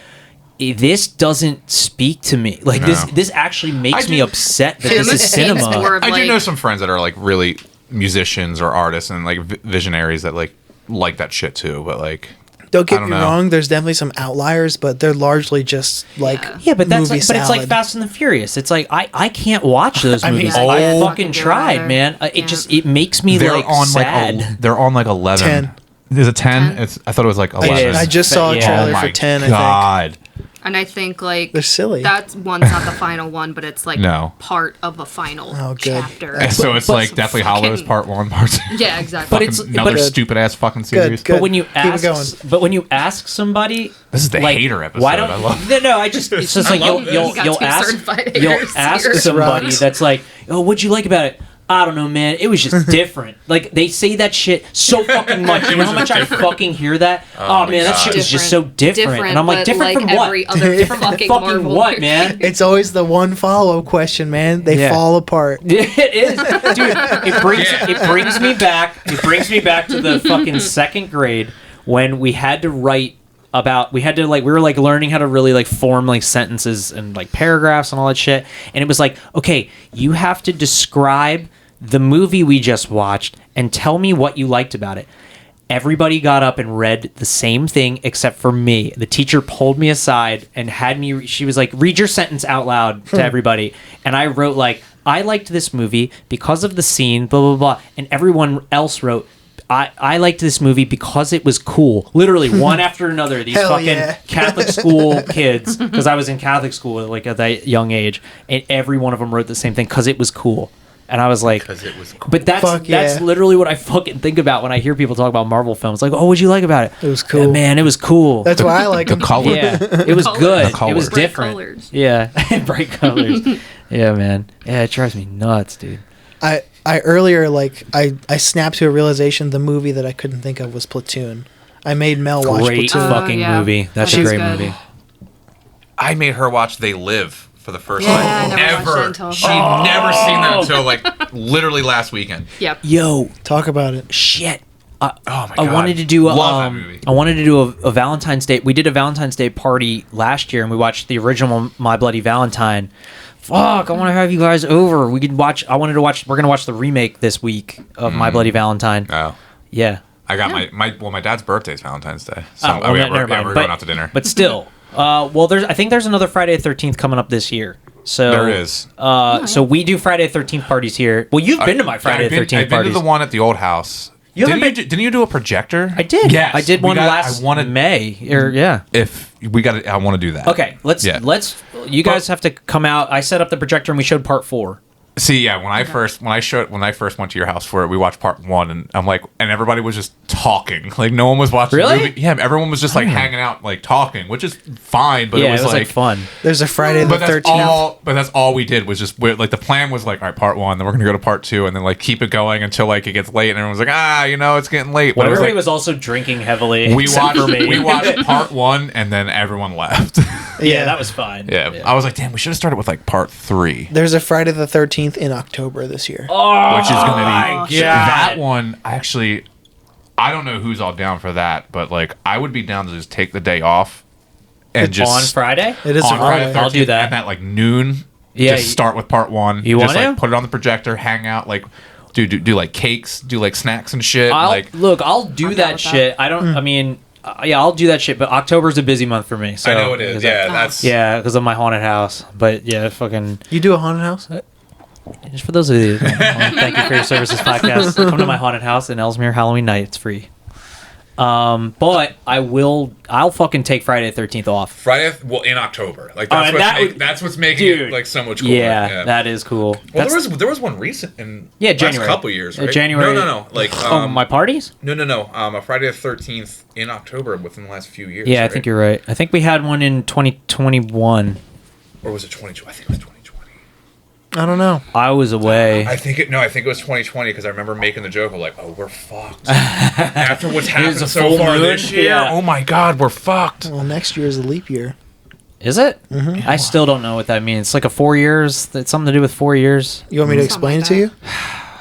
"This doesn't speak to me. Like No. this actually makes I me do- upset that Tim this is is cinema." more of, I do like- know some friends that are like really musicians or artists and like visionaries that like that shit too. But like, Don't I get don't me know. wrong. There's definitely some outliers, but they're largely just like Yeah, but that's movie like, but it's like salad. Fast and the Furious. It's like I can't watch those I mean, movies. yeah, I I fucking fucking do tried, either. man. Yeah. It makes me they're like on sad. like they're on like 11. 10. Is it 10? 10? I thought it was like 11. I just saw a Yeah. trailer Oh my for 10. I God. And I think like They're silly. That one's not the final one, but it's like No. part of a final Oh, good. chapter. And so it's but like Deathly Hallows fucking- part 1, part 2. Yeah, exactly. But Fucking it's- another but- stupid ass fucking Good, series. good. But when you Keep it going. ask somebody, This is the like, hater episode. why don't I love no? I just it's just I like love this. you'll You got you'll two ask certified you'll haters ask here. somebody Rocks. that's like, oh, what'd you like about it? I don't know, man. It was just different. Like they say that shit so fucking much. You know how much I fucking hear that? Oh, my man, that God. shit was just so different. And I'm like, but different from what? every other fucking Marvel what, movie. man? It's always the one follow-up question, man. They Yeah. fall apart. It is, dude. It brings me back. It brings me back to the fucking second grade when we had to write about. We were like learning how to really like form like sentences and like paragraphs and all that shit. And it was like, okay, you have to describe the movie we just watched and tell me what you liked about it. Everybody got up and read the same thing except for me. The teacher pulled me aside and had me, she was like, read your sentence out loud to everybody. And I wrote like, I liked this movie because of the scene, blah, blah, blah. And everyone else wrote, I liked this movie because it was cool. Literally one after another. These Hell fucking yeah. Catholic school kids, because I was in Catholic school like at that young age, and every one of them wrote the same thing because it was cool. And I was like, Because it was cool. but that's yeah. literally what I fucking think about when I hear people talk about Marvel films. Like, oh, what'd you like about it? It was cool. Yeah, man, it was cool. That's why I like the them. color. Yeah, it was Colors. good. The It was colors. Bright different. colors. Yeah, bright colors. Yeah, man. Yeah, it drives me nuts, dude. I earlier, like, I snapped to a realization the movie that I couldn't think of was Platoon. I made Mel watch Great Platoon. fucking yeah. movie. That's That a is great good. movie. I made her watch They Live for the first Yeah, time. I never watched it until- She'd never seen that until like literally last weekend. Yep. Yo, Talk about it. shit. Oh my god. I wanted to do Love that movie. I wanted to do a Valentine's Day. We did a Valentine's Day party last year, and we watched the original My Bloody Valentine. Fuck, I want to have you guys over. We could watch. I wanted to watch. We're gonna watch the remake this week of My Bloody Valentine. Oh. Yeah. I got my dad's birthday is Valentine's Day. So Oh, well, yeah, never mind. we're going out to dinner. But still, well, I think there's another Friday the 13th coming up this year. So There is. So we do Friday the 13th parties here. Well, you've been to my Friday the 13th I've been parties. to the one at the old house. You haven't Didn't you do a projector? I did. Yes. I did one last I wanted May. Or yeah. if we got it. I want to do that. Okay, let's. You guys have to come out. I set up the projector and we showed part 4. See, yeah, when I first went to your house for it, we watched part 1, and I'm like, and everybody was just talking, like no one was watching Really? the movie. Yeah, everyone was just like hanging out, like talking, which is fine, but Yeah, it was like fun. There's a Friday the But that's 13th. that's all we did was just like the plan was like, all right, part 1, then we're gonna go to part 2, and then like keep it going until like it gets late, and everyone's like, it's getting late. But Well, it was everybody like, was also drinking heavily. we except for me. watched part 1, and then everyone left. Yeah, that was fine. yeah, I was like, damn, we should have started with like part 3. There's a Friday the 13th in October this year. Oh, Which is going to be God. that one. Actually, I don't know who's all down for that, but like I would be down to just take the day off and just on Friday. It is on a Friday. Friday. I'll do that. And at like noon. Yeah, just start with part 1. You just wanna? like put it on the projector, hang out, like do like cakes, do like snacks and shit. I'll like I'll do I'm down that with shit. I don't. I mean, yeah, I'll do that shit. But October's a busy month for me. So I know it is. because Yeah, that's Yeah, because of my haunted house. But yeah, fucking. You do a haunted house? Just for those of you, Thank You for Your Services podcast. Come to my haunted house in Ellesmere Halloween night. It's free. But I'll fucking take Friday the 13th off. Friday. Well, in October, like Oh, and that's what's making dude, it like so much cooler. Yeah, that is cool. Well, That's, there was one recent in January. last couple years, right? January. No. Like my parties? No. A Friday the 13th in October within the last few years. Yeah, I right? think you're right. I think we had one in 2021. Or was it 2020? I think it was 2020. I don't know. I was away. I think it was 2020 because I remember making the joke of like, oh, we're fucked. After what's happened a so full far moon? this year, Yeah. oh my god, we're fucked. Well, next year is a leap year. Is it? Mm-hmm. I still don't know what that means. It's like a 4 years. It's something to do with 4 years. You want me to Something explain like it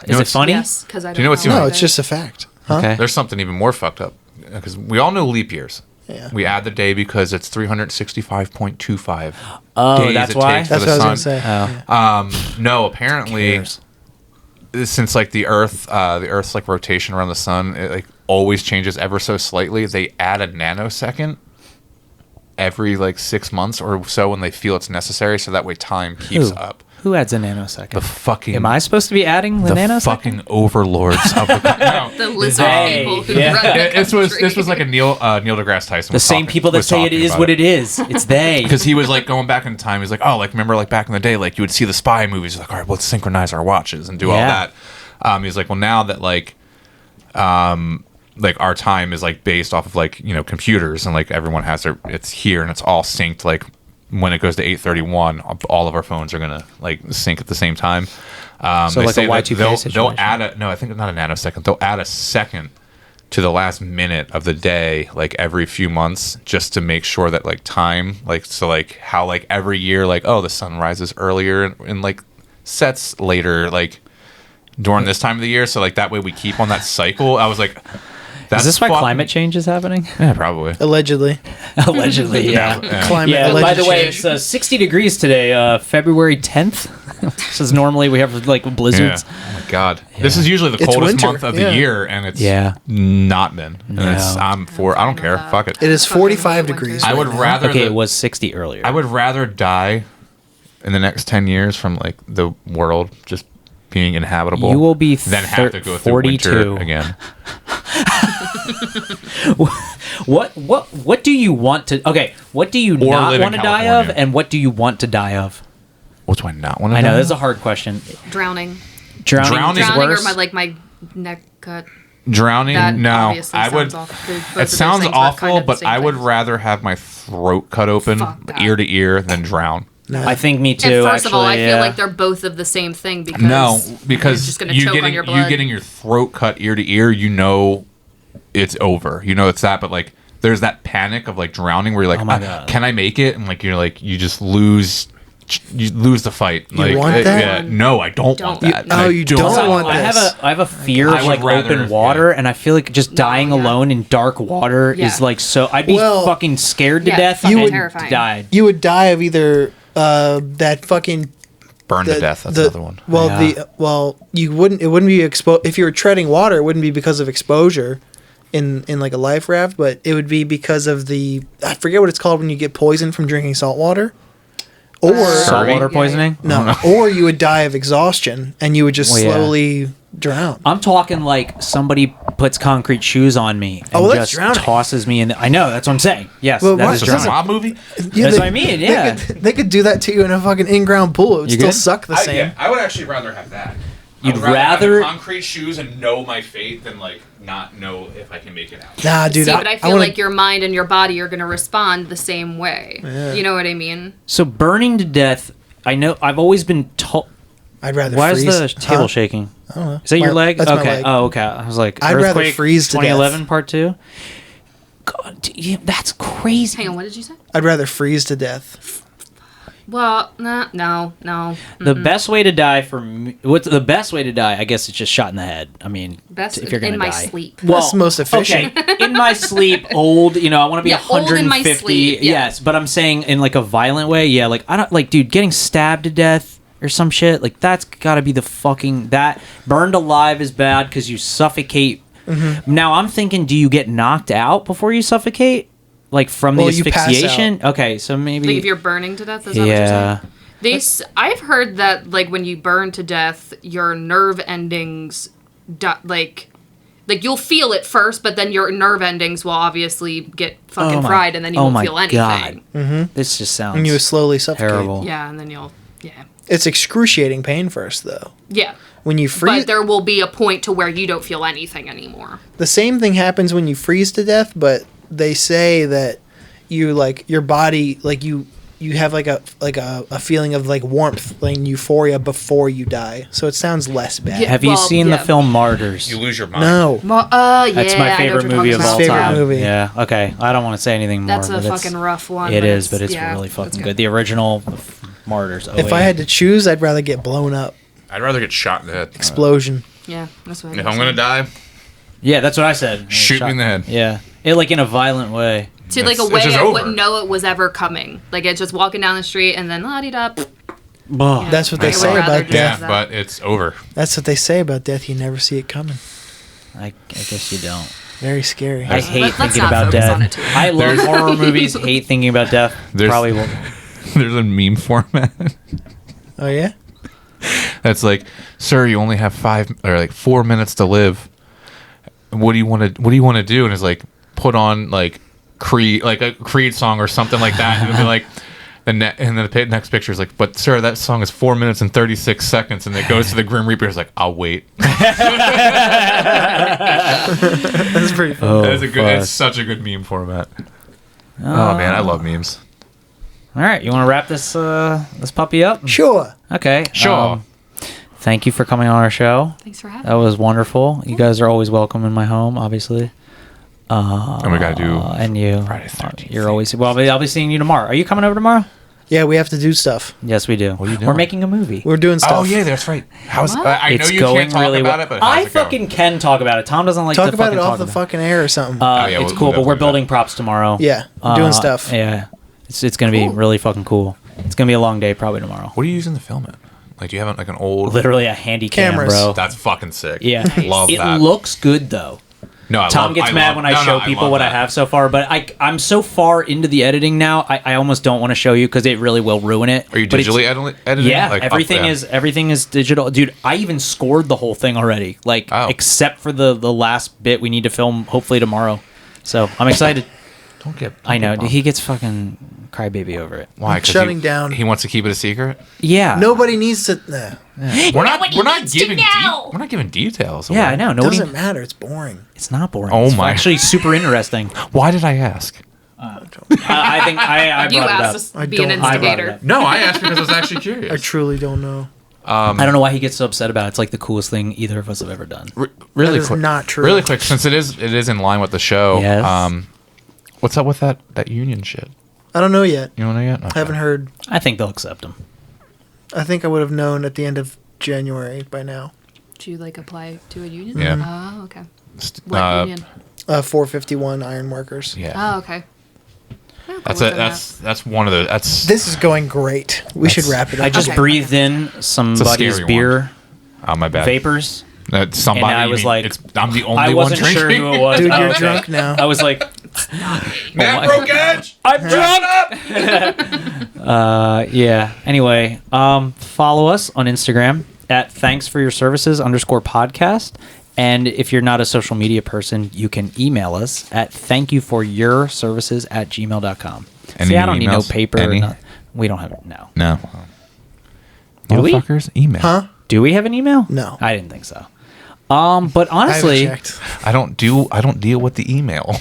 to you? Is it funny? Yes, because I don't Do you know what's No, even- it's just a fact. Huh? Okay. There's something even more fucked up because we all know leap years. Yeah. We add the day because it's 365.25 Oh, days that's it why? takes for That's the what I was sun. going to say. Oh. No, apparently, Cares. since like the Earth's like rotation around the sun, it like always changes ever so slightly. They add a nanosecond every like 6 months or so when they feel it's necessary, so that way time keeps Who? up. Who adds a nanosecond? The fucking Am I supposed to be adding the, the nanosecond? fucking overlords of the no. The lizard They, people who yeah. run the This country. was like a Neil deGrasse Tyson. The same people that say it is what it is. It's they. Because he was like going back in time. He's like, oh, like remember like back in the day, like you would see the spy movies. He's like, all right, let's synchronize our watches and do all Yeah. that. He's like, well, now that like our time is like based off of like computers and like everyone has it's here and it's all synced. Like when it goes to 8:31, all of our phones are gonna like sync at the same time. So they like a say that Y2K they'll situation. add I think not a nanosecond. They'll add a second to the last minute of the day, like every few months, just to make sure that like time, like so, like how like every year, like the sun rises earlier and like sets later, like during this time of the year. So like that way we keep on that cycle. I was like, that's Is this why fucking- climate change is happening? Yeah, probably. Allegedly. Allegedly, yeah. Climate Yeah, alleged by the way, change. it's 60 degrees today, February 10th. Says normally we have like Yeah. blizzards. Oh my god. This is usually the It's coldest winter, month of yeah. the year, and it's Yeah. not been. And it's, No. I don't care. Fuck it. It is Fucking 45 winter. degrees. I right would now. rather. Okay, the- it was 60 earlier. I would rather die in the next 10 years from like the world just being inhabitable You will be than have to go through 42. winter again. What do you want to? Okay, what do you not live in want to die of, California. and what do you want to die of? What do I not want to I die know of? this is a hard question. Drowning. Drowning is Drowning or worse. my neck cut. Drowning? That No. obviously I would. sounds awful. Both of It those sounds things are awful, kind of the but same I would thing. rather have my throat cut open Fuck that. ear to ear than drown. No. I think me too. And first of all, I actually, feel yeah. like they're both of the same thing because No, you're because just gonna you choke on getting your blood. you getting your throat cut ear to ear, you know, it's over. You know it's that, but like there's that panic of like drowning where you're like, Oh my God. can I make it? And like you're like you just lose the fight. You want that? Yeah, no, I don't want Don't. that. No, I you don't So, want I have this. a fear I of would like rather- open water, and I feel like just dying yeah. alone in dark water is Yeah. like so. I'd be Well, fucking scared to Yeah, death. fucking and terrifying. died. You would die of either that fucking Burn to death. That's another one. Well, Yeah. you wouldn't. It wouldn't be exposed if you were treading water. It wouldn't be because of exposure, in like a life raft, but it would be because of the I forget what it's called when you get poisoned from drinking salt water, or Saltwater poisoning. no, or you would die of exhaustion and you would just Well, yeah. slowly drown. I'm talking like somebody puts concrete shoes on me and Oh, well, that's just drowning. tosses me in. I know that's what I'm saying. Yes, Well, that what? is Is this a drowning. mob movie? Yeah, That's what I mean, yeah. they could do that to you in a fucking in-ground pool. It would You still good? suck the same. I would actually rather have that. You'd I would rather- have concrete shoes and know my fate than like not know if I can make it out. Nah, dude. See, but I feel wanna- like your mind and your body are going to respond the same way. You know what I mean? So burning to death. I know. I've always been told. I'd rather Why freeze. is the table Huh? shaking? I don't know. Is that your leg? That's okay. my leg. Oh, okay. I was like, I'd rather Earthquake freeze to death. 2011 Part 2. God, that's crazy. Hang on, what did you say? I'd rather freeze to death. Well, no. The best way to die for me, what's the best way to die? I guess it's just shot in the head. I mean, Best if you're gonna in my die. sleep. Well, That's the most efficient. Okay, in my sleep, old. You know, I want to be Yeah, old in my 150. sleep, yeah. Yes, but I'm saying in like a violent way. Yeah, like I don't like, dude, getting stabbed to death or some shit. Like that's got to be the fucking that burned alive is bad because you suffocate. Mm-hmm. Now I'm thinking, do you get knocked out before you suffocate? Like from Well, the you pass asphyxiation? Okay, so maybe. Like if you're burning to death, is that what you're yeah. saying? I've heard that like when you burn to death, your nerve endings, like you'll feel it first, but then your nerve endings will obviously get fucking fried, and then you won't feel anything. God. This just sounds And you slowly suffocate. terrible. Yeah, and then It's excruciating pain first, though. yeah. When you freeze, But there will be a point to where you don't feel anything anymore. the same thing happens when you freeze to death, but they say that you like your body like you have like a feeling of like warmth, like euphoria before you die. So it sounds less bad. Yeah. Have you Well, seen the yeah. film Martyrs? You lose your mind. No. Well, yeah, That's my favorite movie of all Favorite time. movie. Yeah. Okay. I don't want to say anything more. That's a but it's- fucking rough one. It is, but it's yeah, really that's fucking good. The original Martyrs. If I had to choose, I'd rather get blown up. I'd rather get shot in the head. Explosion. Yeah, that's what. If I'm gonna die, Yeah, that's what I said. Shoot me in the head. Yeah. Like in a violent way. to like a It's way just I over. wouldn't know it was ever coming. Like it's just walking down the street and then la-di-da. Ugh. That's what they I would say rather about just death. yeah, but it's over. That's what they say about death. You never see it coming. I guess you don't. Very scary. I hate let's thinking not about focus on it death. too much. I love horror movies. Hate thinking about death. There's- Probably won't. There's a meme format Oh yeah. that's like, "Sir, you only have 4 minutes to live. What do you want to do?" And it's like, put on like Creed, like a Creed song or something like that, and it'll be like. And then the next picture is like, "But sir, that song is 4 minutes and 36 seconds," and it goes to the Grim Reaper. It's like, "I'll wait." That's pretty fun. That is a good. fuck. It's such a good meme format. Oh man, I love memes. All right, you want to wrap this puppy up? Sure. Okay. Sure. Thank you for coming on our show. Thanks for having That was wonderful. You guys are always welcome in my home, obviously. And we gotta do. And you, Friday the 13th. you're always well. I'll be seeing you tomorrow. Are you coming over tomorrow? Yeah, we have to do stuff. Yes, we do. What are you We're doing? making a movie. We're doing stuff. Oh yeah, that's right. How's What? I know It's you going can't talk really about well. it, but how's I it going? fucking can talk about it. Tom doesn't like Talk to about fucking it talk off the about fucking air or something. yeah, it's we'll cool, but definitely we're do building that. props tomorrow. Yeah, doing stuff. Yeah, it's gonna be really fucking cool. It's gonna be a long day probably tomorrow. What are you using to film it? Like, do you have like an old? Literally a handy cam, Cameras. bro. That's fucking sick. Yeah, love it that. looks good though. No, Tom gets mad when I show people what I have so far, but I'm so far into the editing now. I almost don't want to show you because it really will ruin it. Are you digitally editing? Yeah, Like, everything is digital, dude. I even scored the whole thing already, except for the last bit we need to film hopefully tomorrow. So I'm excited. I know he gets fucking crybaby over it. Why? 'Cause Shutting down. He wants to keep it a secret. Yeah, Nobody needs to. We're not giving details. Yeah, I know. It doesn't matter. It's boring. It's not boring. Oh it's my. actually super interesting. Why did I ask? I think I You brought it up. asked us to be an I brought it instigator. up. No, I asked because I was actually curious. I truly don't know. I don't know why he gets so upset about it. It's like the coolest thing either of us have ever done. Really That is quick. not true. Really quick, since it is in line with the show. Yes. What's up with that union shit? I don't know yet. You don't know yet? Okay. I haven't heard. I think they'll accept him. I think I would have known at the end of January by now. Do you apply to a union? Yeah. Oh, okay. What union? 451 iron workers. Yeah. Oh, okay. That's one of the. This is going great. We should wrap it up. I just Okay. breathed in somebody's scary beer Oh, my bad. vapors. Somebody. And I was like, I'm the only I one wasn't drinking. sure who it was. Dude, Oh, you're okay. drunk now. I was like, Matt broke edge. I'm drunk. Yeah. Anyway, follow us on Instagram at ThanksForYourServices_podcast. And if you're not a social media person, you can email us at ThankYouForUrServices@gmail.com. Any See, I don't need no emails? paper. Any? We don't have it now. No. Do we? Motherfuckers, email. Huh? Do we have an email? No. I didn't think so. But I honestly, haven't checked. I don't deal with the email.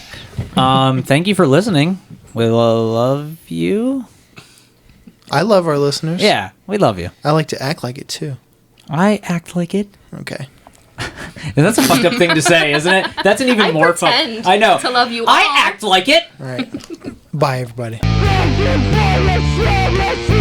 thank you for listening. We love you. I love our listeners. Yeah, we love you. I like to act like it too. I act like it. Okay. And that's a fucked up thing to say, isn't it? That's an even more fucked. pretend I know. to love you I all. act like it. All right. Bye, everybody. Thank you for your service.